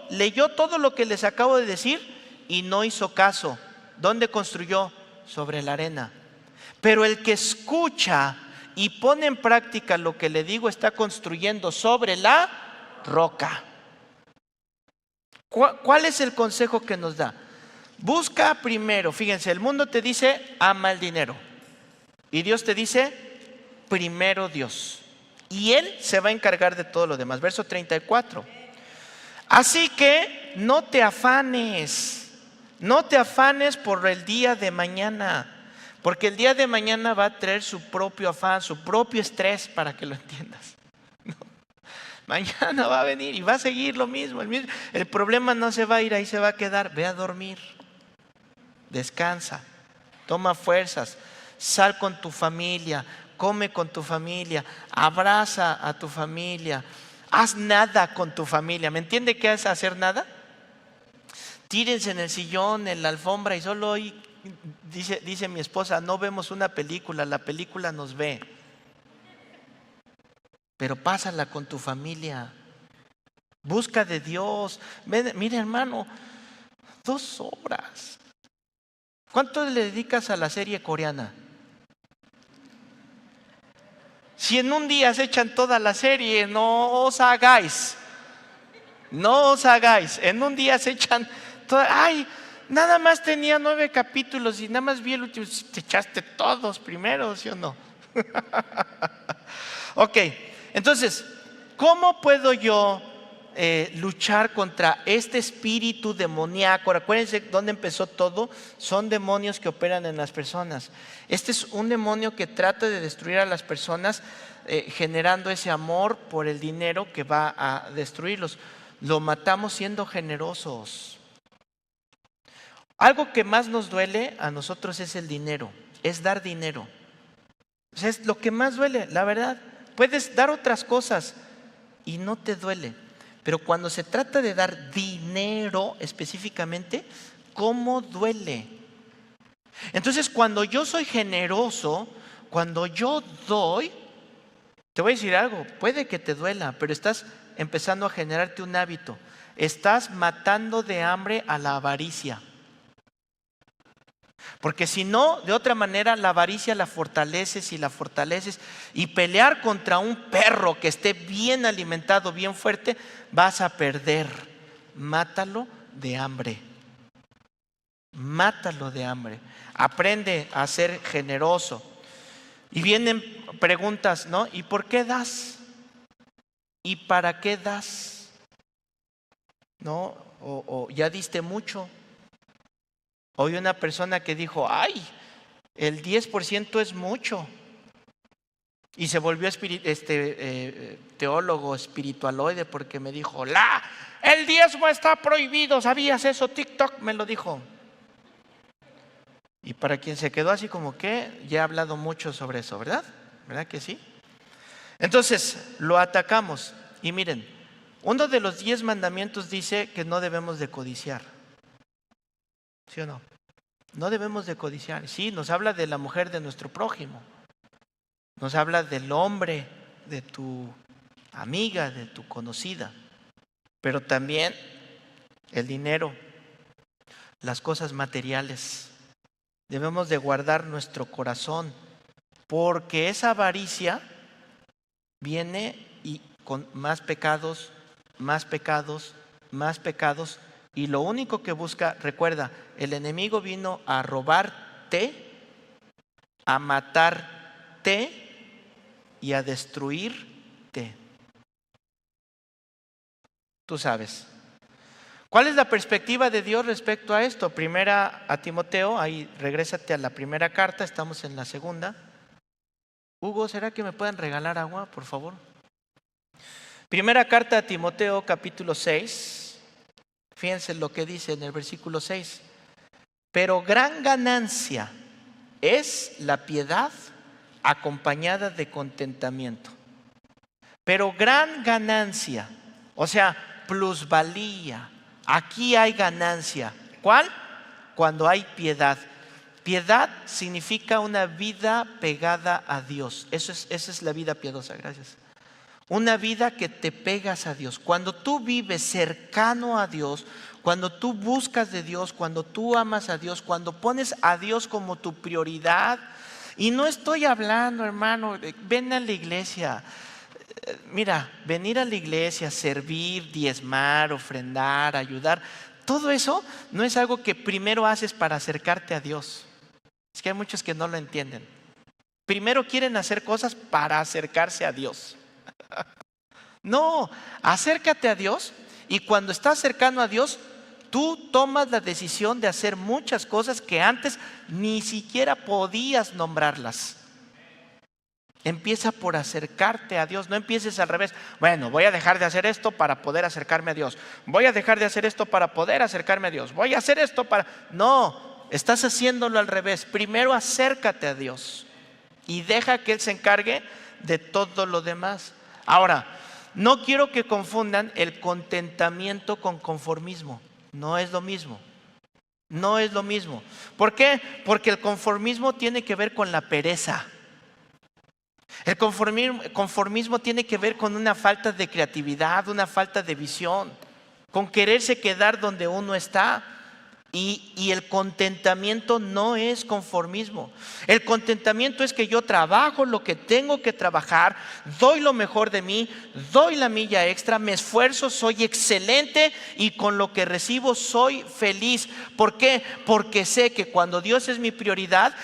leyó todo lo que les acabo de decir y no hizo caso. ¿Dónde construyó? Sobre la arena. Pero el que escucha y pone en práctica lo que le digo está construyendo sobre la roca. ¿Cuál es el consejo que nos da? Busca primero, fíjense, el mundo te dice, ama el dinero. Y Dios te dice, primero Dios. Y Él se va a encargar de todo lo demás. Verso 34. Así que no te afanes por el día de mañana. Porque el día de mañana va a traer su propio afán, su propio estrés, para que lo entiendas. No. Mañana va a venir y va a seguir lo mismo. El problema no se va a ir, ahí se va a quedar. Ve a dormir, descansa, toma fuerzas, sal con tu familia, come con tu familia, abraza a tu familia, haz nada con tu familia. ¿Me entiende qué es hacer nada? Tírense en el sillón, en la alfombra y solo hoy, dice mi esposa, no vemos una película, la película nos ve. Pero pásala con tu familia. Busca de Dios. Mira, hermano, 2 horas. ¿Cuánto le dedicas a la serie coreana? Si en un día se echan toda la serie, no os hagáis. No os hagáis. En un día se echan toda. Ay, nada más tenía 9 capítulos y nada más vi el último. Te echaste todos primero, ¿sí o no? Ok, entonces, ¿cómo puedo yo luchar contra este espíritu demoníaco? Acuérdense dónde empezó todo. Son demonios que operan en las personas. Este es un demonio que trata de destruir a las personas, generando ese amor por el dinero que va a destruirlos. Lo matamos siendo generosos. Algo que más nos duele a nosotros es el dinero, es dar dinero. O sea, es lo que más duele, la verdad. Puedes dar otras cosas y no te duele. Pero cuando se trata de dar dinero específicamente, ¿cómo duele? Entonces, cuando yo soy generoso, cuando yo doy, te voy a decir algo, puede que te duela, pero estás empezando a generarte un hábito. Estás matando de hambre a la avaricia. Porque si no, de otra manera, la avaricia la fortaleces y la fortaleces. Y pelear contra un perro que esté bien alimentado, bien fuerte, vas a perder. Mátalo de hambre. Mátalo de hambre. Aprende a ser generoso. Y vienen preguntas, ¿no? ¿Y por qué das? ¿Y para qué das? ¿No? O ya diste mucho. Oí una persona que dijo, ay, el 10% es mucho. Y se volvió teólogo espiritualoide porque me dijo, el diezmo está prohibido. ¿Sabías eso? TikTok me lo dijo. Y para quien se quedó así como que, ya he hablado mucho sobre eso, ¿verdad? ¿Verdad que sí? Entonces, lo atacamos. Y miren, uno de los 10 mandamientos dice que no debemos de codiciar. ¿Sí o no? No debemos de codiciar. Sí, nos habla de la mujer de nuestro prójimo. Nos habla del hombre, de tu amiga, de tu conocida. Pero también el dinero, las cosas materiales. Debemos de guardar nuestro corazón, porque esa avaricia viene y con más pecados, más pecados, más pecados. Y lo único que busca, recuerda, el enemigo vino a robarte, a matarte y a destruirte. Tú sabes. ¿Cuál es la perspectiva de Dios respecto a esto? Primera a Timoteo, ahí regrésate a la primera carta, estamos en la segunda. Hugo, ¿será que me pueden regalar agua, por favor? Primera carta a Timoteo, capítulo 6. Fíjense lo que dice en el versículo 6. Pero gran ganancia es la piedad acompañada de contentamiento. Pero gran ganancia, o sea, plusvalía. Aquí hay ganancia. ¿Cuál? Cuando hay piedad. Piedad significa una vida pegada a Dios. Esa es la vida piadosa, gracias. Una vida que te pegas a Dios. Cuando tú vives cercano a Dios, cuando tú buscas de Dios, cuando tú amas a Dios, cuando pones a Dios como tu prioridad. Y no estoy hablando, hermano, ven a la iglesia. Mira, venir a la iglesia, servir, diezmar, ofrendar, ayudar, todo eso no es algo que primero haces para acercarte a Dios. Es que hay muchos que no lo entienden. Primero quieren hacer cosas para acercarse a Dios. No, acércate a Dios y cuando estás cercano a Dios, tú tomas la decisión de hacer muchas cosas que antes ni siquiera podías nombrarlas. Empieza por acercarte a Dios, no empieces al revés. Bueno, voy a dejar de hacer esto para poder acercarme a Dios. Voy a dejar de hacer esto para poder acercarme a Dios. Voy a hacer esto para... No, estás haciéndolo al revés. Primero acércate a Dios y deja que Él se encargue de todo lo demás. Ahora, no quiero que confundan el contentamiento con conformismo. No es lo mismo. No es lo mismo. ¿Por qué? Porque el conformismo tiene que ver con la pereza. El conformismo tiene que ver con una falta de creatividad, una falta de visión, con quererse quedar donde uno está. Y el contentamiento no es conformismo. El contentamiento es que yo trabajo lo que tengo que trabajar, doy lo mejor de mí, doy la milla extra, me esfuerzo, soy excelente y con lo que recibo soy feliz. ¿Por qué? Porque sé que cuando Dios es mi prioridad,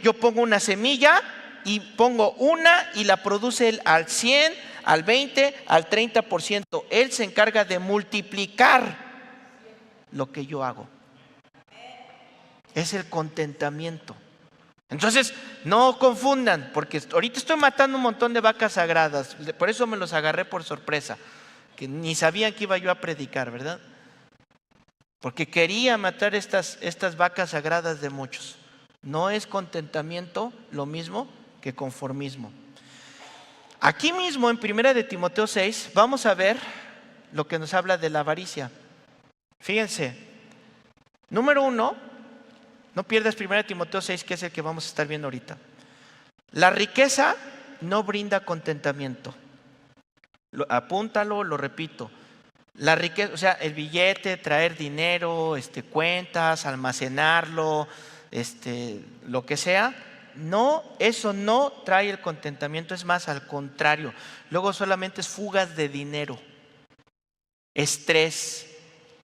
yo pongo una semilla y pongo una y la produce Él al 100, al 20, al 30%. Él se encarga de multiplicar lo que yo hago. Es el contentamiento. Entonces, no confundan, porque ahorita estoy matando un montón de vacas sagradas. Por eso me los agarré por sorpresa, que ni sabían que iba yo a predicar, ¿verdad? Porque quería matar estas vacas sagradas de muchos. No es contentamiento lo mismo que conformismo. Aquí mismo en 1 de Timoteo 6 vamos a ver lo que nos habla de la avaricia. Fíjense, número 1, no pierdas 1 Timoteo 6, que es el que vamos a estar viendo ahorita. La riqueza no brinda contentamiento. Apúntalo, lo repito. La riqueza, o sea, el billete, traer dinero, cuentas, almacenarlo, lo que sea. No, eso no trae el contentamiento, es más, al contrario. Luego solamente es fugas de dinero, estrés,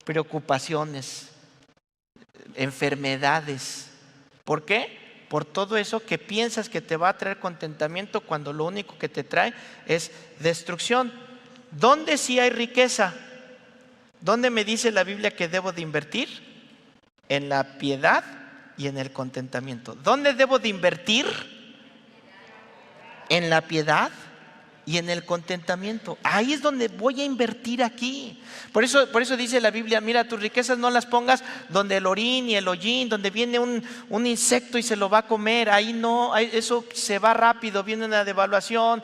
preocupaciones, enfermedades. ¿Por qué? Por todo eso que piensas que te va a traer contentamiento cuando lo único que te trae es destrucción. ¿Dónde sí hay riqueza? ¿Dónde me dice la Biblia que debo de invertir? En la piedad y en el contentamiento. ¿Dónde debo de invertir? En la piedad y en el contentamiento. Ahí es donde voy a invertir aquí. Por eso dice la Biblia, mira, tus riquezas no las pongas donde el orín y el hollín, donde viene un insecto y se lo va a comer. Ahí no, eso se va rápido, viene una devaluación.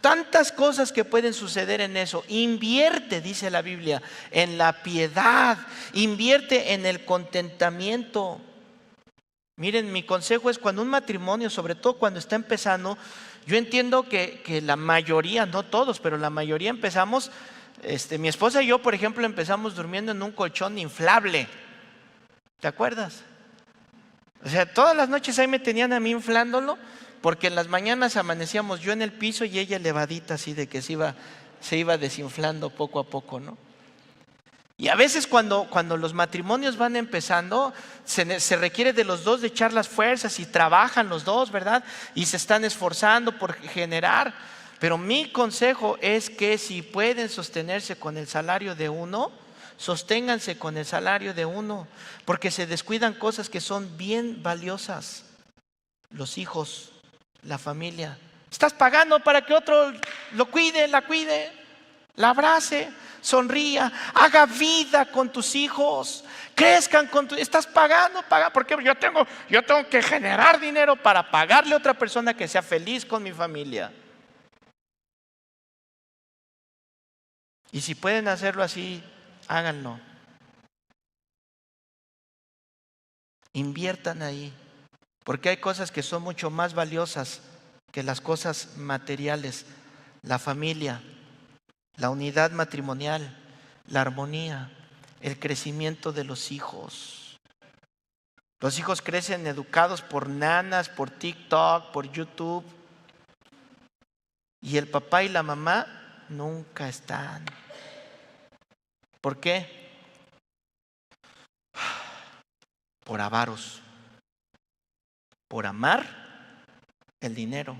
Tantas cosas que pueden suceder en eso. Invierte, dice la Biblia, en la piedad. Invierte en el contentamiento. Miren, mi consejo es cuando un matrimonio, sobre todo cuando está empezando, yo entiendo que la mayoría, no todos, pero la mayoría empezamos, mi esposa y yo, por ejemplo, empezamos durmiendo en un colchón inflable. ¿Te acuerdas? O sea, todas las noches ahí me tenían a mí inflándolo, porque en las mañanas amanecíamos yo en el piso y ella elevadita, así de que se iba desinflando poco a poco, ¿no? Y a veces cuando los matrimonios van empezando, se requiere de los dos de echar las fuerzas y trabajan los dos, ¿verdad? Y se están esforzando por generar. Pero mi consejo es que si pueden sostenerse con el salario de uno, sosténganse con el salario de uno, porque se descuidan cosas que son bien valiosas. Los hijos, la familia. Estás pagando para que otro lo cuide, la cuide, la abrace, sonría, haga vida con tus hijos, crezcan con tu... Estás pagando, porque yo tengo que generar dinero para pagarle a otra persona que sea feliz con mi familia. Y si pueden hacerlo así, háganlo. Inviertan ahí, porque hay cosas que son mucho más valiosas que las cosas materiales. La familia, la unidad matrimonial, la armonía, el crecimiento de los hijos. Los hijos crecen educados por nanas, por TikTok, por YouTube. y el papá y la mamá nunca están. ¿Por qué? Por avaros, por amar el dinero.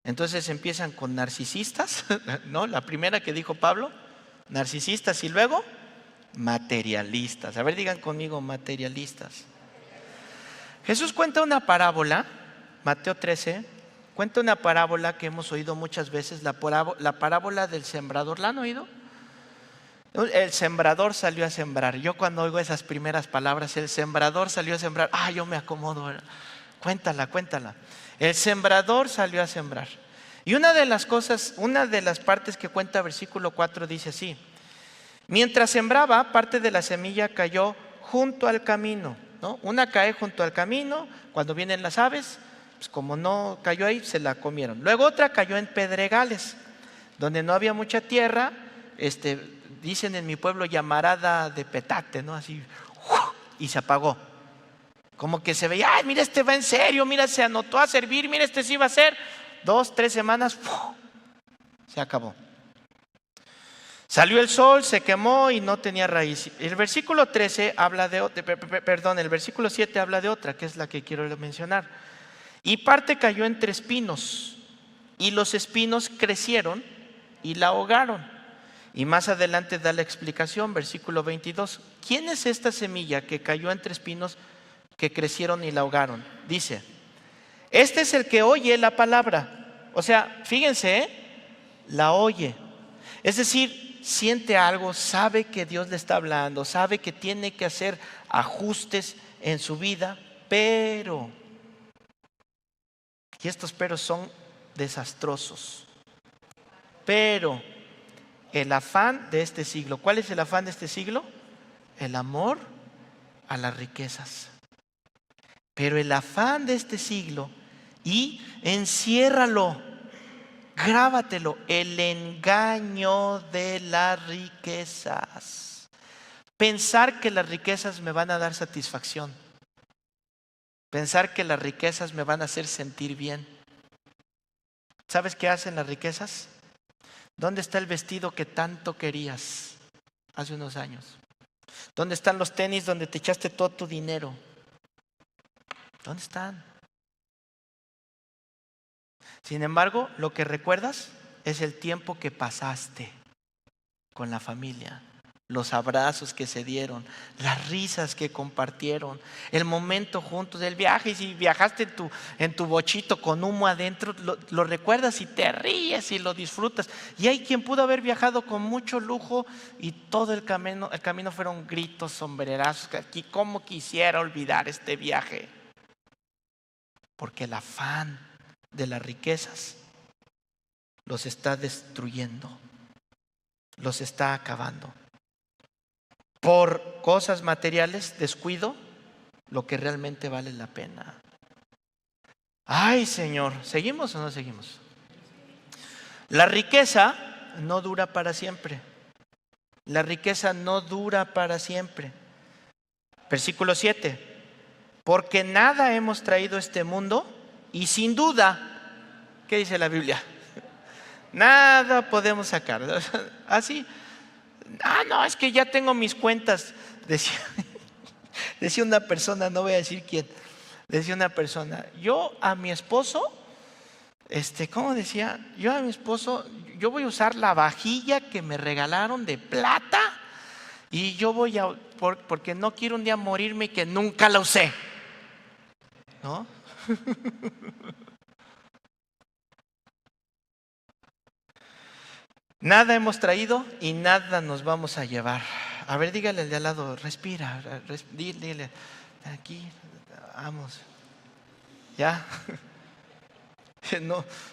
Entonces empiezan con narcisistas, ¿no? La primera que dijo Pablo, narcisistas, y luego materialistas. A ver, digan conmigo, materialistas. Jesús cuenta una parábola, Mateo 13, cuenta una parábola que hemos oído muchas veces, la parábola del sembrador. ¿La han oído? El sembrador salió a sembrar. Yo cuando oigo esas primeras palabras, el sembrador salió a sembrar, yo me acomodo. Cuéntala. El sembrador salió a sembrar. Y una de las partes que cuenta versículo 4 dice así: mientras sembraba, parte de la semilla cayó junto al camino, ¿no? Una cae junto al camino, cuando vienen las aves, pues como no cayó ahí, se la comieron. Luego otra cayó en pedregales, donde no había mucha tierra, dicen en mi pueblo llamarada de petate, ¿no? Así, y se apagó. Como que se veía, mira, va en serio, mira, se anotó a servir, mira, sí va a ser. 2, 3 semanas, se acabó. Salió el sol, se quemó y no tenía raíz. El versículo 13 habla el versículo 7 habla de otra, que es la que quiero mencionar. Y parte cayó entre espinos, y los espinos crecieron y la ahogaron. Y más adelante da la explicación, versículo 22. ¿Quién es esta semilla que cayó entre espinos que crecieron y la ahogaron? Dice, este es el que oye la palabra. O sea, fíjense, la oye. Es decir, siente algo, sabe que Dios le está hablando, sabe que tiene que hacer ajustes en su vida, pero, y estos peros son desastrosos, pero el afán de este siglo, ¿cuál es el afán de este siglo? El amor a las riquezas. Pero el afán de este siglo, y enciérralo, grábatelo, el engaño de las riquezas. Pensar que las riquezas me van a dar satisfacción. Pensar que las riquezas me van a hacer sentir bien. ¿Sabes qué hacen las riquezas? ¿Dónde está el vestido que tanto querías hace unos años? ¿Dónde están los tenis donde te echaste todo tu dinero? ¿Dónde están? Sin embargo, lo que recuerdas es el tiempo que pasaste con la familia, los abrazos que se dieron, las risas que compartieron, el momento juntos, el viaje. Y si viajaste en tu bochito con humo adentro, lo recuerdas y te ríes y lo disfrutas. Y hay quien pudo haber viajado con mucho lujo y todo el camino fueron gritos, sombrerazos. Aquí, ¿cómo quisiera olvidar este viaje? Porque el afán de las riquezas los está destruyendo, los está acabando. Por cosas materiales descuido lo que realmente vale la pena. Ay, Señor, ¿seguimos o no seguimos? La riqueza no dura para siempre. La riqueza no dura para siempre. Versículo 7. Porque nada hemos traído a este mundo y sin duda, ¿qué dice la Biblia? Nada podemos sacar. Así. No, es que ya tengo mis cuentas. Decía una persona, no voy a decir quién. Decía una persona, yo a mi esposo, ¿cómo decía? Yo a mi esposo, yo voy a usar la vajilla que me regalaron de plata y yo voy a, porque no quiero un día morirme y que nunca la usé. ¿No? Nada hemos traído y nada nos vamos a llevar. A ver, dígale al de al lado, respira, dile, aquí, vamos. Ya.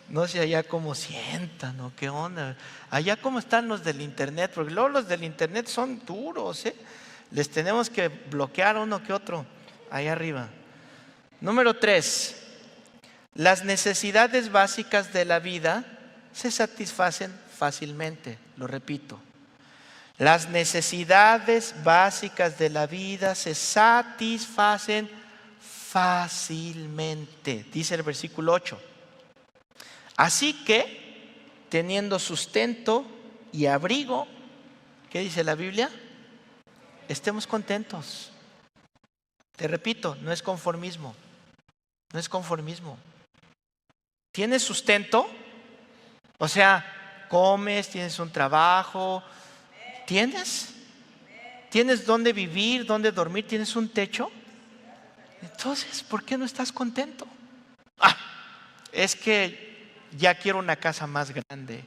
No sé allá cómo sientan o qué onda. Allá cómo están los del internet, porque luego los del internet son duros, ¿eh? Les tenemos que bloquear uno que otro allá arriba. Número 3. Las necesidades básicas de la vida se satisfacen fácilmente. Lo repito. Las necesidades básicas de la vida se satisfacen fácilmente. Dice el versículo 8. Así que, teniendo sustento y abrigo, ¿qué dice la Biblia? Estemos contentos. Te repito, no es conformismo. No es conformismo. ¿Tienes sustento? O sea, comes, tienes un trabajo, ¿tienes dónde vivir, dónde dormir, tienes un techo? Entonces, ¿por qué no estás contento? Es que ya quiero una casa más grande.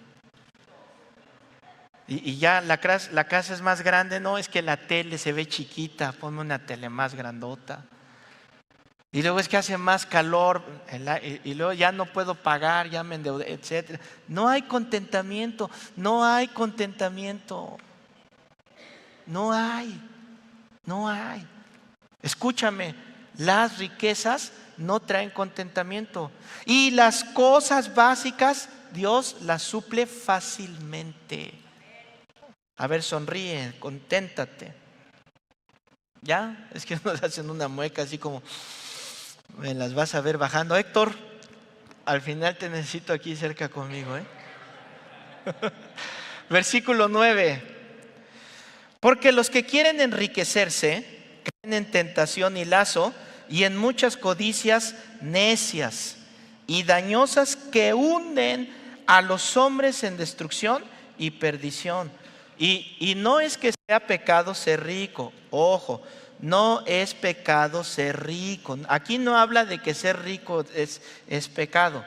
Y ya la casa es más grande, no, es que la tele se ve chiquita, ponme una tele más grandota. Y luego es que hace más calor, y luego ya no puedo pagar, ya me endeudé, etc. No hay contentamiento, no hay contentamiento. No hay. Escúchame, las riquezas no traen contentamiento. Y las cosas básicas, Dios las suple fácilmente. A ver, sonríe, conténtate. ¿Ya? Es que nos hacen una mueca así como, me las vas a ver bajando. Héctor, al final te necesito aquí cerca conmigo, ¿eh? Versículo 9. Porque los que quieren enriquecerse caen en tentación y lazo y en muchas codicias necias y dañosas que hunden a los hombres en destrucción y perdición. Y no es que sea pecado ser rico, ojo, no es pecado ser rico. Aquí no habla de que ser rico es pecado,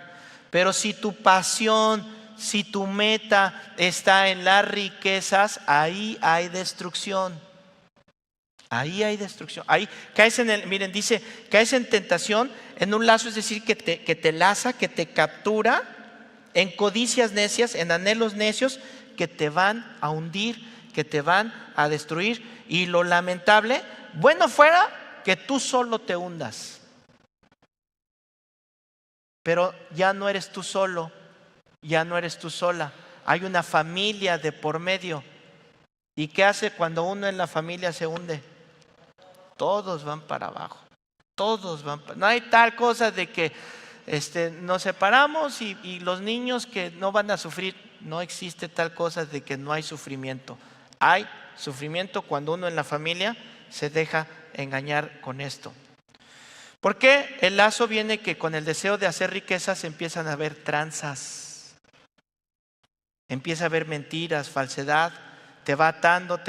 pero si tu pasión, si tu meta está en las riquezas, ahí hay destrucción. Ahí hay destrucción. Ahí caes miren, dice, caes en tentación, en un lazo, es decir, que te laza, que te captura, en codicias necias, en anhelos necios, que te van a hundir, que te van a destruir. Y lo lamentable, bueno fuera que tú solo te hundas. Pero ya no eres tú solo, ya no eres tú sola. Hay una familia de por medio. ¿Y qué hace cuando uno en la familia se hunde? Todos van para abajo. No hay tal cosa de que nos separamos y los niños que no van a sufrir. No existe tal cosa de que no hay sufrimiento. Hay sufrimiento cuando uno en la familia se deja engañar con esto. ¿Por qué? El lazo viene que con el deseo de hacer riquezas empiezan a haber tranzas. Empieza a haber mentiras, falsedad. Te va atando,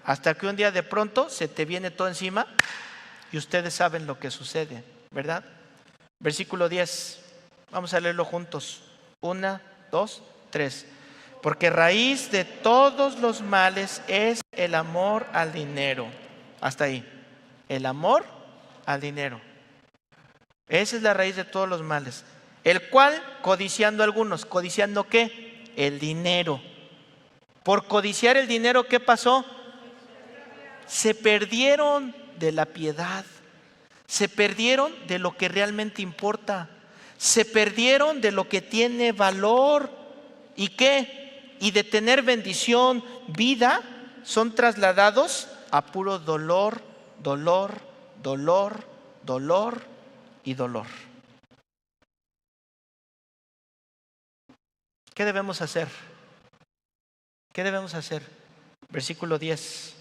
hasta que un día de pronto se te viene todo encima y ustedes saben lo que sucede, ¿verdad? Versículo 10, vamos a leerlo juntos. 1, 2, 3. Porque raíz de todos los males es el amor al dinero. Hasta ahí. El amor al dinero. Esa es la raíz de todos los males. El cual, codiciando algunos, ¿codiciando qué? El dinero. Por codiciar el dinero, ¿qué pasó? Se perdieron de la piedad. Se perdieron de lo que realmente importa. Se perdieron de lo que tiene valor. ¿Y qué? Y de tener bendición, vida, son trasladados a puro dolor y dolor. ¿Qué debemos hacer? ¿Qué debemos hacer? Versículo 10.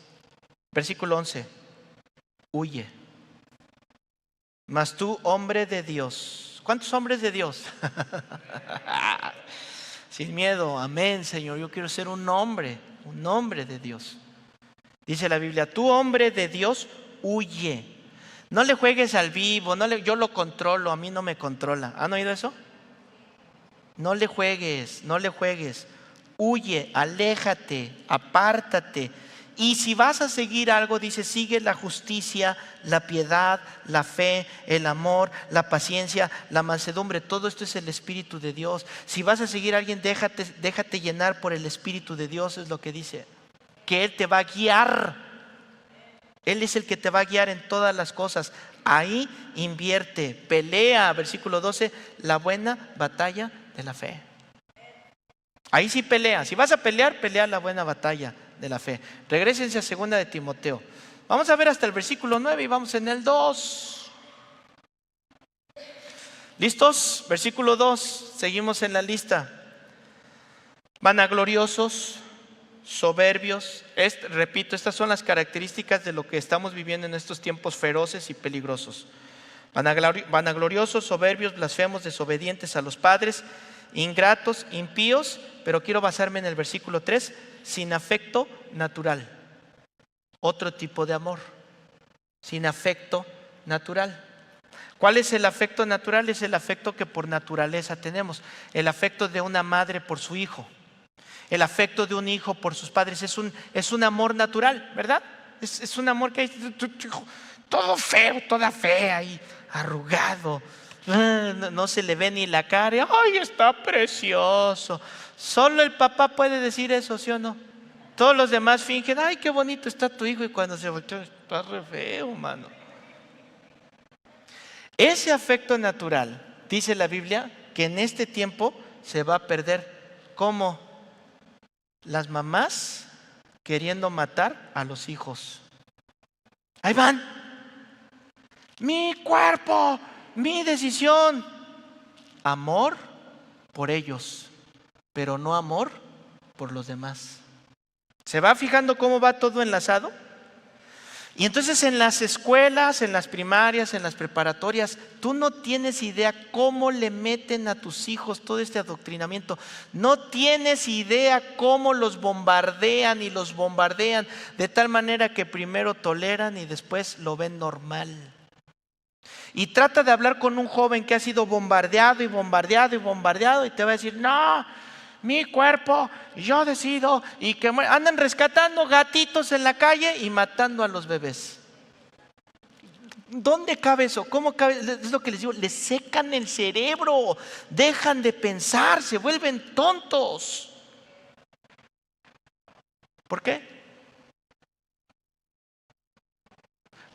Versículo 11. Huye. Mas tú, hombre de Dios. ¿Cuántos hombres de Dios? Sin miedo. Amén, Señor. Yo quiero ser un hombre de Dios. Dice la Biblia, tú, hombre de Dios, huye. No le juegues al vivo. Yo lo controlo, a mí no me controla. ¿Han oído eso? No le juegues. Huye, aléjate, apártate. Y si vas a seguir algo, dice, sigue la justicia, la piedad, la fe, el amor, la paciencia, la mansedumbre. Todo esto es el Espíritu de Dios. Si vas a seguir a alguien, déjate llenar por el Espíritu de Dios, es lo que dice. Que Él te va a guiar. Él es el que te va a guiar en todas las cosas. Ahí invierte, pelea, versículo 12, la buena batalla de la fe. Ahí sí pelea. Si vas a pelear, pelea la buena batalla de la fe. Regrésense a 2 de Timoteo. Vamos a ver hasta el versículo 9 y vamos en el 2. ¿Listos? Versículo 2, seguimos en la lista. Vanagloriosos, soberbios. Repito, estas son las características de lo que estamos viviendo en estos tiempos feroces y peligrosos. Vanagloriosos, soberbios, blasfemos, desobedientes a los padres, ingratos, impíos, pero quiero basarme en el versículo 3, sin afecto natural. Otro tipo de amor, sin afecto natural. ¿Cuál es el afecto natural? Es el afecto que por naturaleza tenemos. El afecto de una madre por su hijo. El afecto de un hijo por sus padres. Es un amor natural, ¿verdad? Es un amor que hay todo feo, toda fea y arrugado. No se le ve ni la cara. ¡Ay, está precioso! Solo el papá puede decir eso, ¿sí o no? Todos los demás fingen, ¡ay, qué bonito está tu hijo! Y cuando se voltea, está re feo, mano. Ese afecto natural, dice la Biblia, que en este tiempo se va a perder. ¿Cómo? Las mamás queriendo matar a los hijos. Ahí van. Mi cuerpo, mi decisión. Amor por ellos, pero no amor por los demás. ¿Se va fijando cómo va todo enlazado? Y entonces en las escuelas, en las primarias, en las preparatorias, tú no tienes idea cómo le meten a tus hijos todo este adoctrinamiento. No tienes idea cómo los bombardean y los bombardean de tal manera que primero toleran y después lo ven normal. Y trata de hablar con un joven que ha sido bombardeado y bombardeado y bombardeado y te va a decir, no, mi cuerpo, yo decido, y que andan rescatando gatitos en la calle y matando a los bebés. ¿Dónde cabe eso? ¿Cómo cabe? Es lo que les digo, les secan el cerebro, dejan de pensar, se vuelven tontos. ¿Por qué?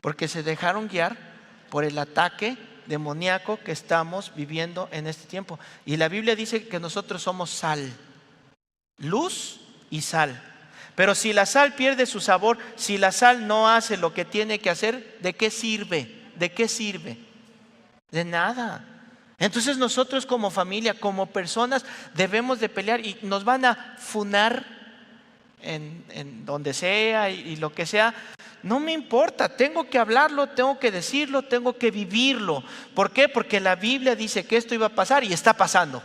Porque se dejaron guiar por el ataque demoníaco que estamos viviendo en este tiempo. Y la Biblia dice que nosotros somos sal, luz y sal. Pero si la sal pierde su sabor, si la sal no hace lo que tiene que hacer, ¿de qué sirve? ¿De qué sirve? De nada. Entonces nosotros como familia, como personas, debemos de pelear y nos van a funar en donde sea y lo que sea. No me importa, tengo que hablarlo, tengo que decirlo, tengo que vivirlo. ¿Por qué? Porque la Biblia dice que esto iba a pasar y está pasando.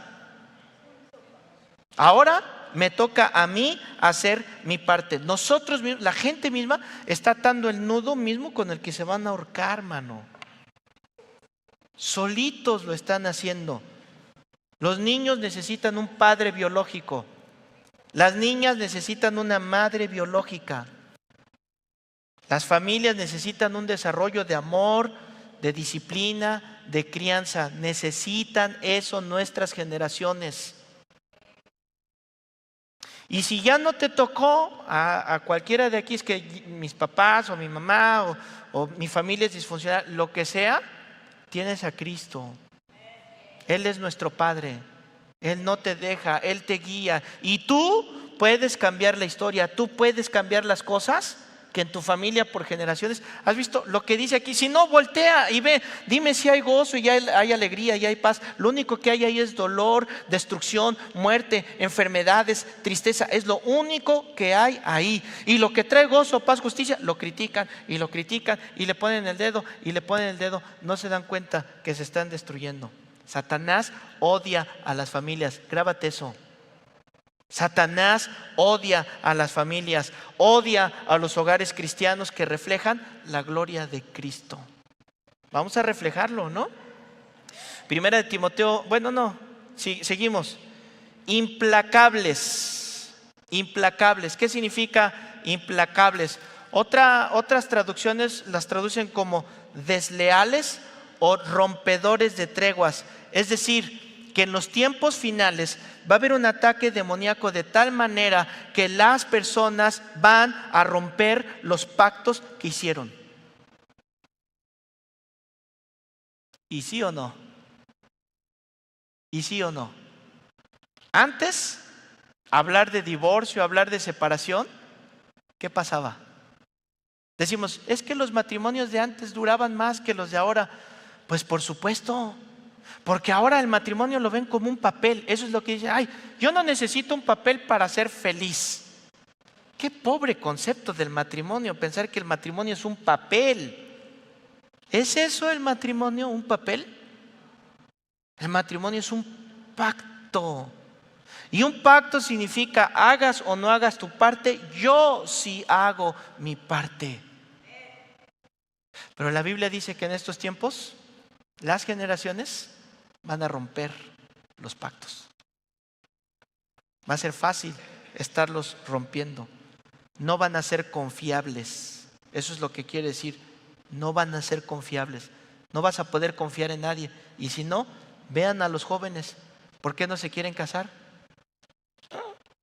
Ahora me toca a mí hacer mi parte. Nosotros mismos, la gente misma está atando el nudo mismo con el que se van a ahorcar, mano. Solitos lo están haciendo. Los niños necesitan un padre biológico. Las niñas necesitan una madre biológica. Las familias necesitan un desarrollo de amor, de disciplina, de crianza. Necesitan eso nuestras generaciones. Y si ya no te tocó a cualquiera de aquí, es que mis papás o mi mamá o mi familia es disfuncional, lo que sea, tienes a Cristo. Él es nuestro Padre. Él no te deja, Él te guía. Y tú puedes cambiar la historia, tú puedes cambiar las cosas que en tu familia por generaciones. ¿Has visto lo que dice aquí? Si no, voltea y ve, dime si hay gozo y hay alegría y hay paz. Lo único que hay ahí es dolor, destrucción, muerte, enfermedades, tristeza. Es lo único que hay ahí. Y lo que trae gozo, paz, justicia, lo critican y lo critican y le ponen el dedo y le ponen el dedo. No se dan cuenta que se están destruyendo. Satanás odia a las familias. Grábate eso. Satanás odia a las familias, odia a los hogares cristianos que reflejan la gloria de Cristo. Vamos a reflejarlo, ¿no? Primera de Timoteo, seguimos. Implacables. Implacables. ¿Qué significa implacables? Otras traducciones las traducen como desleales o rompedores de treguas. Es decir, que en los tiempos finales va a haber un ataque demoníaco de tal manera que las personas van a romper los pactos que hicieron. ¿Y sí o no? ¿Y sí o no? Antes, hablar de divorcio, hablar de separación, ¿qué pasaba? Decimos, es que los matrimonios de antes duraban más que los de ahora. Pues por supuesto. Porque ahora el matrimonio lo ven como un papel. Eso es lo que dicen, ay, yo no necesito un papel para ser feliz. Qué pobre concepto del matrimonio, pensar que el matrimonio es un papel. ¿Es eso el matrimonio, un papel? El matrimonio es un pacto. Y un pacto significa hagas o no hagas tu parte, yo sí hago mi parte. Pero la Biblia dice que en estos tiempos las generaciones van a romper los pactos. Va a ser fácil estarlos rompiendo. No van a ser confiables. Eso es lo que quiere decir. No van a ser confiables. No vas a poder confiar en nadie. Y si no, vean a los jóvenes. ¿Por qué no se quieren casar?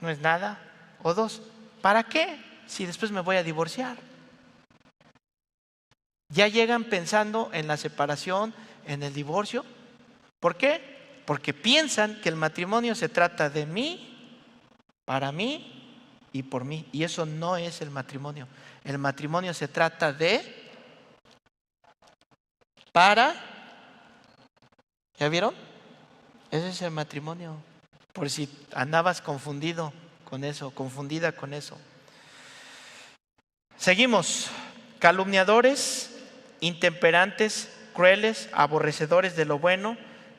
No es nada. O dos, ¿para qué? Si después me voy a divorciar. Ya llegan pensando en la separación, en el divorcio. ¿Por qué? Porque piensan que el matrimonio se trata de mí, para mí y por mí. Y eso no es el matrimonio. El matrimonio se trata de, para. ¿Ya vieron? Ese es el matrimonio. Por si andabas confundido con eso, confundida con eso. Seguimos. Calumniadores, intemperantes, crueles, aborrecedores de lo bueno,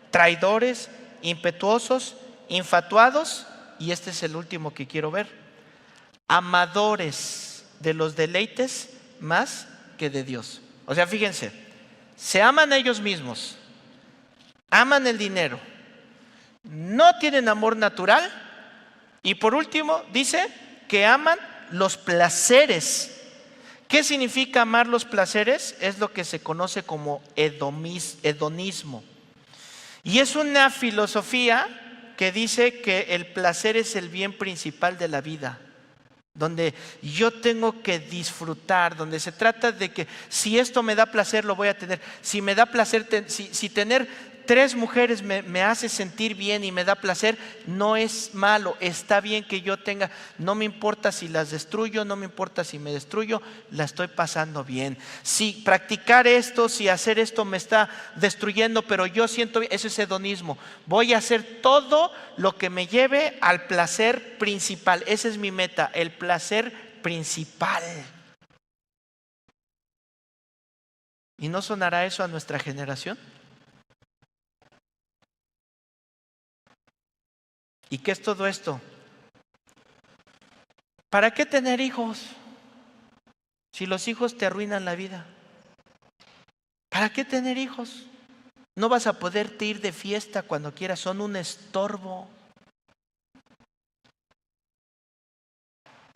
traidores, impetuosos, infatuados, y este es el último que quiero ver, amadores de los deleites más que de Dios. O sea, fíjense, se aman a ellos mismos, aman el dinero, no tienen amor natural y por último dice que aman los placeres. ¿Qué significa amar los placeres? Es lo que se conoce como hedonismo. Y es una filosofía que dice que el placer es el bien principal de la vida, donde yo tengo que disfrutar, donde se trata de que si esto me da placer lo voy a tener. Si me da placer, si tener 3 mujeres me hace sentir bien y me da placer, no es malo, está bien que yo tenga, no me importa si las destruyo, no me importa si me destruyo, la estoy pasando bien. Si practicar esto, si hacer esto me está destruyendo, pero yo siento bien, eso es hedonismo. Voy a hacer todo lo que me lleve al placer principal, esa es mi meta, el placer principal. ¿Y no sonará eso a nuestra generación? ¿Y qué es todo esto? ¿Para qué tener hijos? Si los hijos te arruinan la vida. ¿Para qué tener hijos? No vas a poderte ir de fiesta cuando quieras, son un estorbo.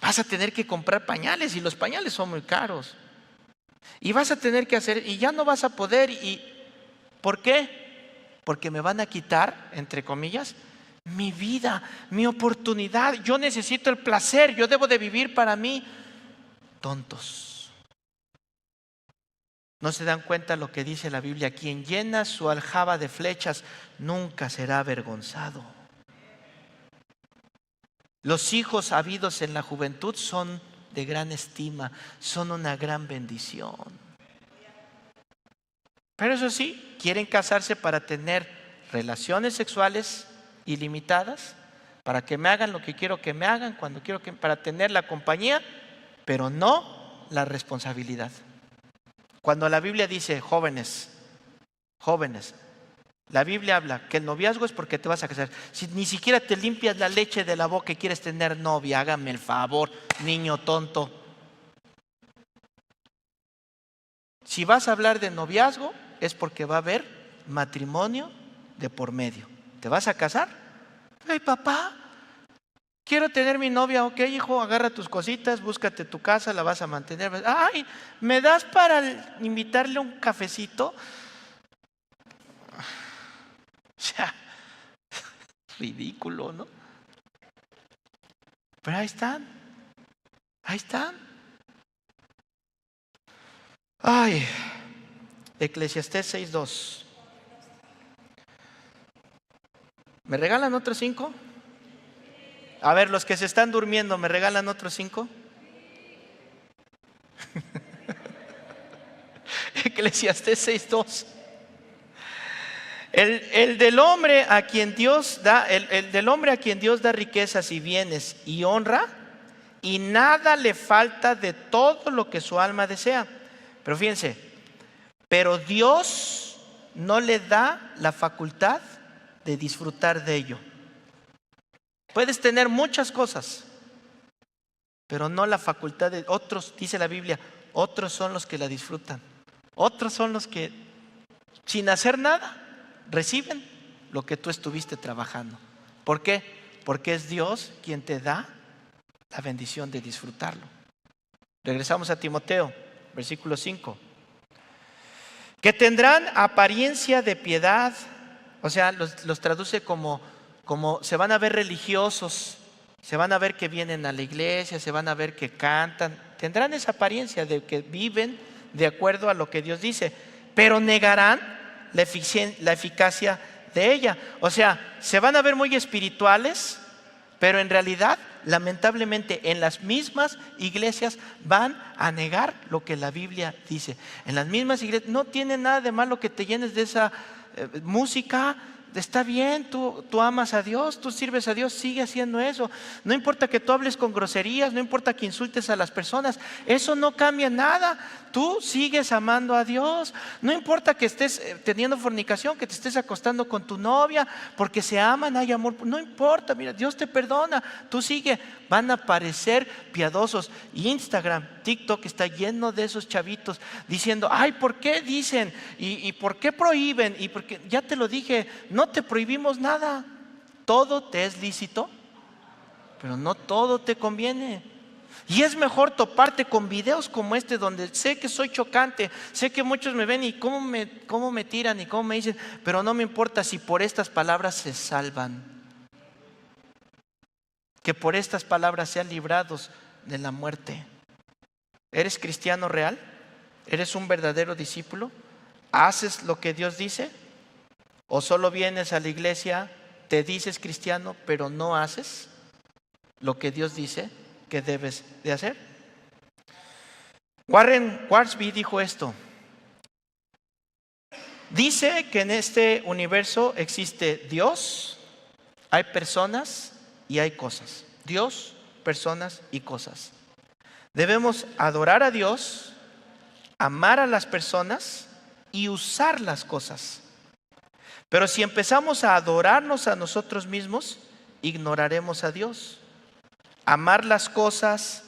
Vas a tener que comprar pañales y los pañales son muy caros. Y vas a tener que hacer, y ya no vas a poder. ¿Y por qué? Porque me van a quitar, entre comillas, mi vida, mi oportunidad. Yo necesito el placer, yo debo de vivir para mí. Tontos. No se dan cuenta lo que dice la Biblia: quien llena su aljaba de flechas nunca será avergonzado. Los hijos habidos en la juventud son de gran estima, son una gran bendición. Pero eso sí, quieren casarse para tener relaciones sexuales ilimitadas, para que me hagan lo que quiero que me hagan, cuando quiero que, para tener la compañía, pero no la responsabilidad. Cuando la Biblia dice jóvenes, la Biblia habla que el noviazgo es porque te vas a casar. Si ni siquiera te limpias la leche de la boca y quieres tener novia, hágame el favor, niño tonto. Si vas a hablar de noviazgo es porque va a haber matrimonio de por medio. ¿Te vas a casar? Ay, papá, quiero tener mi novia. Ok, hijo, agarra tus cositas, búscate tu casa, la vas a mantener. Ay, ¿me das para invitarle un cafecito? O sea, ridículo, ¿no? Pero ahí están. Ay, Eclesiastés 6:2. ¿Me regalan otros 5? A ver, los que se están durmiendo, ¿me regalan otros 5? Eclesiastés 6:2. El del hombre a quien Dios da, el del hombre a quien Dios da riquezas y bienes y honra, y nada le falta de todo lo que su alma desea. Pero fíjense, pero Dios no le da la facultad de disfrutar de ello. Puedes tener muchas cosas, pero no la facultad de otros. Dice la Biblia, otros son los que la disfrutan. Otros son los que sin hacer nada reciben lo que tú estuviste trabajando. ¿Por qué? Porque es Dios quien te da la bendición de disfrutarlo. Regresamos a Timoteo, versículo 5. Que tendrán apariencia de piedad, o sea, los traduce como se van a ver religiosos, se van a ver que vienen a la iglesia, se van a ver que cantan, tendrán esa apariencia de que viven de acuerdo a lo que Dios dice, pero negarán la eficacia de ella. O sea, se van a ver muy espirituales, pero en realidad, lamentablemente, en las mismas iglesias van a negar lo que la Biblia dice. En las mismas iglesias no tiene nada de malo que te llenes de esa música. Está bien, tú amas a Dios, tú sirves a Dios, sigue haciendo eso. No importa que tú hables con groserías, no importa que insultes a las personas, eso no cambia nada. Tú sigues amando a Dios. No importa que estés teniendo fornicación, que te estés acostando con tu novia, porque se aman, hay amor. No importa, mira, Dios te perdona. Tú sigue. Van a parecer piadosos. Y Instagram, TikTok está lleno de esos chavitos diciendo, ay, ¿por qué dicen? ¿Y por qué prohíben? Y porque ya te lo dije, no te prohibimos nada. Todo te es lícito, pero no todo te conviene. Y es mejor toparte con videos como este, donde sé que soy chocante, sé que muchos me ven y cómo me tiran y cómo me dicen, pero no me importa si por estas palabras se salvan. Que por estas palabras sean librados de la muerte. ¿Eres cristiano real? ¿Eres un verdadero discípulo? ¿Haces lo que Dios dice? ¿O solo vienes a la iglesia, te dices cristiano, pero no haces lo que Dios dice que debes de hacer? Warren Wiersbe dijo esto. Dice que en este universo existe Dios, hay personas y hay cosas. Dios, personas y cosas. Debemos adorar a Dios, amar a las personas y usar las cosas. Pero si empezamos a adorarnos a nosotros mismos, ignoraremos a Dios. Amar las cosas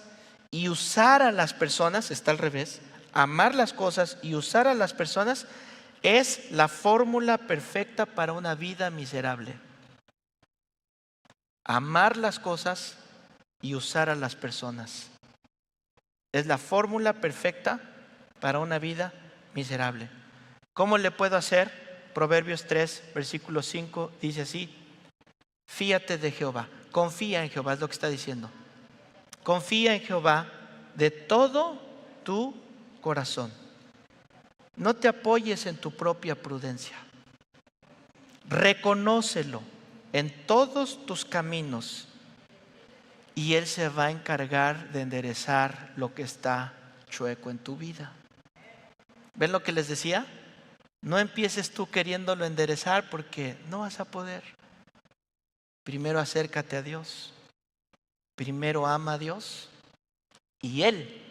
y usar a las personas, está al revés. Amar las cosas y usar a las personas es la fórmula perfecta para una vida miserable. Amar las cosas y usar a las personas es la fórmula perfecta para una vida miserable. ¿Cómo le puedo hacer? Proverbios 3, versículo 5 dice así: fíate de Jehová, confía en Jehová, es lo que está diciendo. Confía en Jehová de todo tu corazón. No te apoyes en tu propia prudencia. Reconócelo en todos tus caminos y Él se va a encargar de enderezar lo que está chueco en tu vida. ¿Ven lo que les decía? No empieces tú queriéndolo enderezar, porque no vas a poder. Primero acércate a Dios. Primero ama a Dios y Él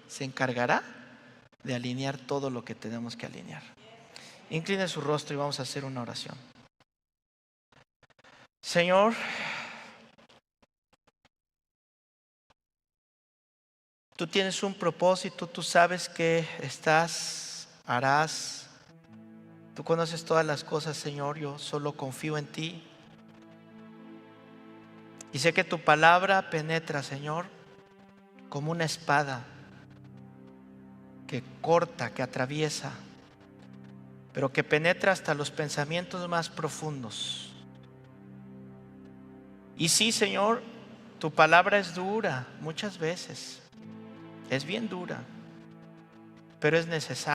se encargará de alinear todo lo que tenemos que alinear. Incline su rostro y vamos a hacer una oración. Señor, tú tienes un propósito, tú sabes que harás. Tú conoces todas las cosas, Señor, yo solo confío en ti. Y sé que tu palabra penetra, Señor, como una espada que corta, que atraviesa, pero que penetra hasta los pensamientos más profundos. Y sí, Señor, tu palabra es dura muchas veces, es bien dura, pero es necesaria.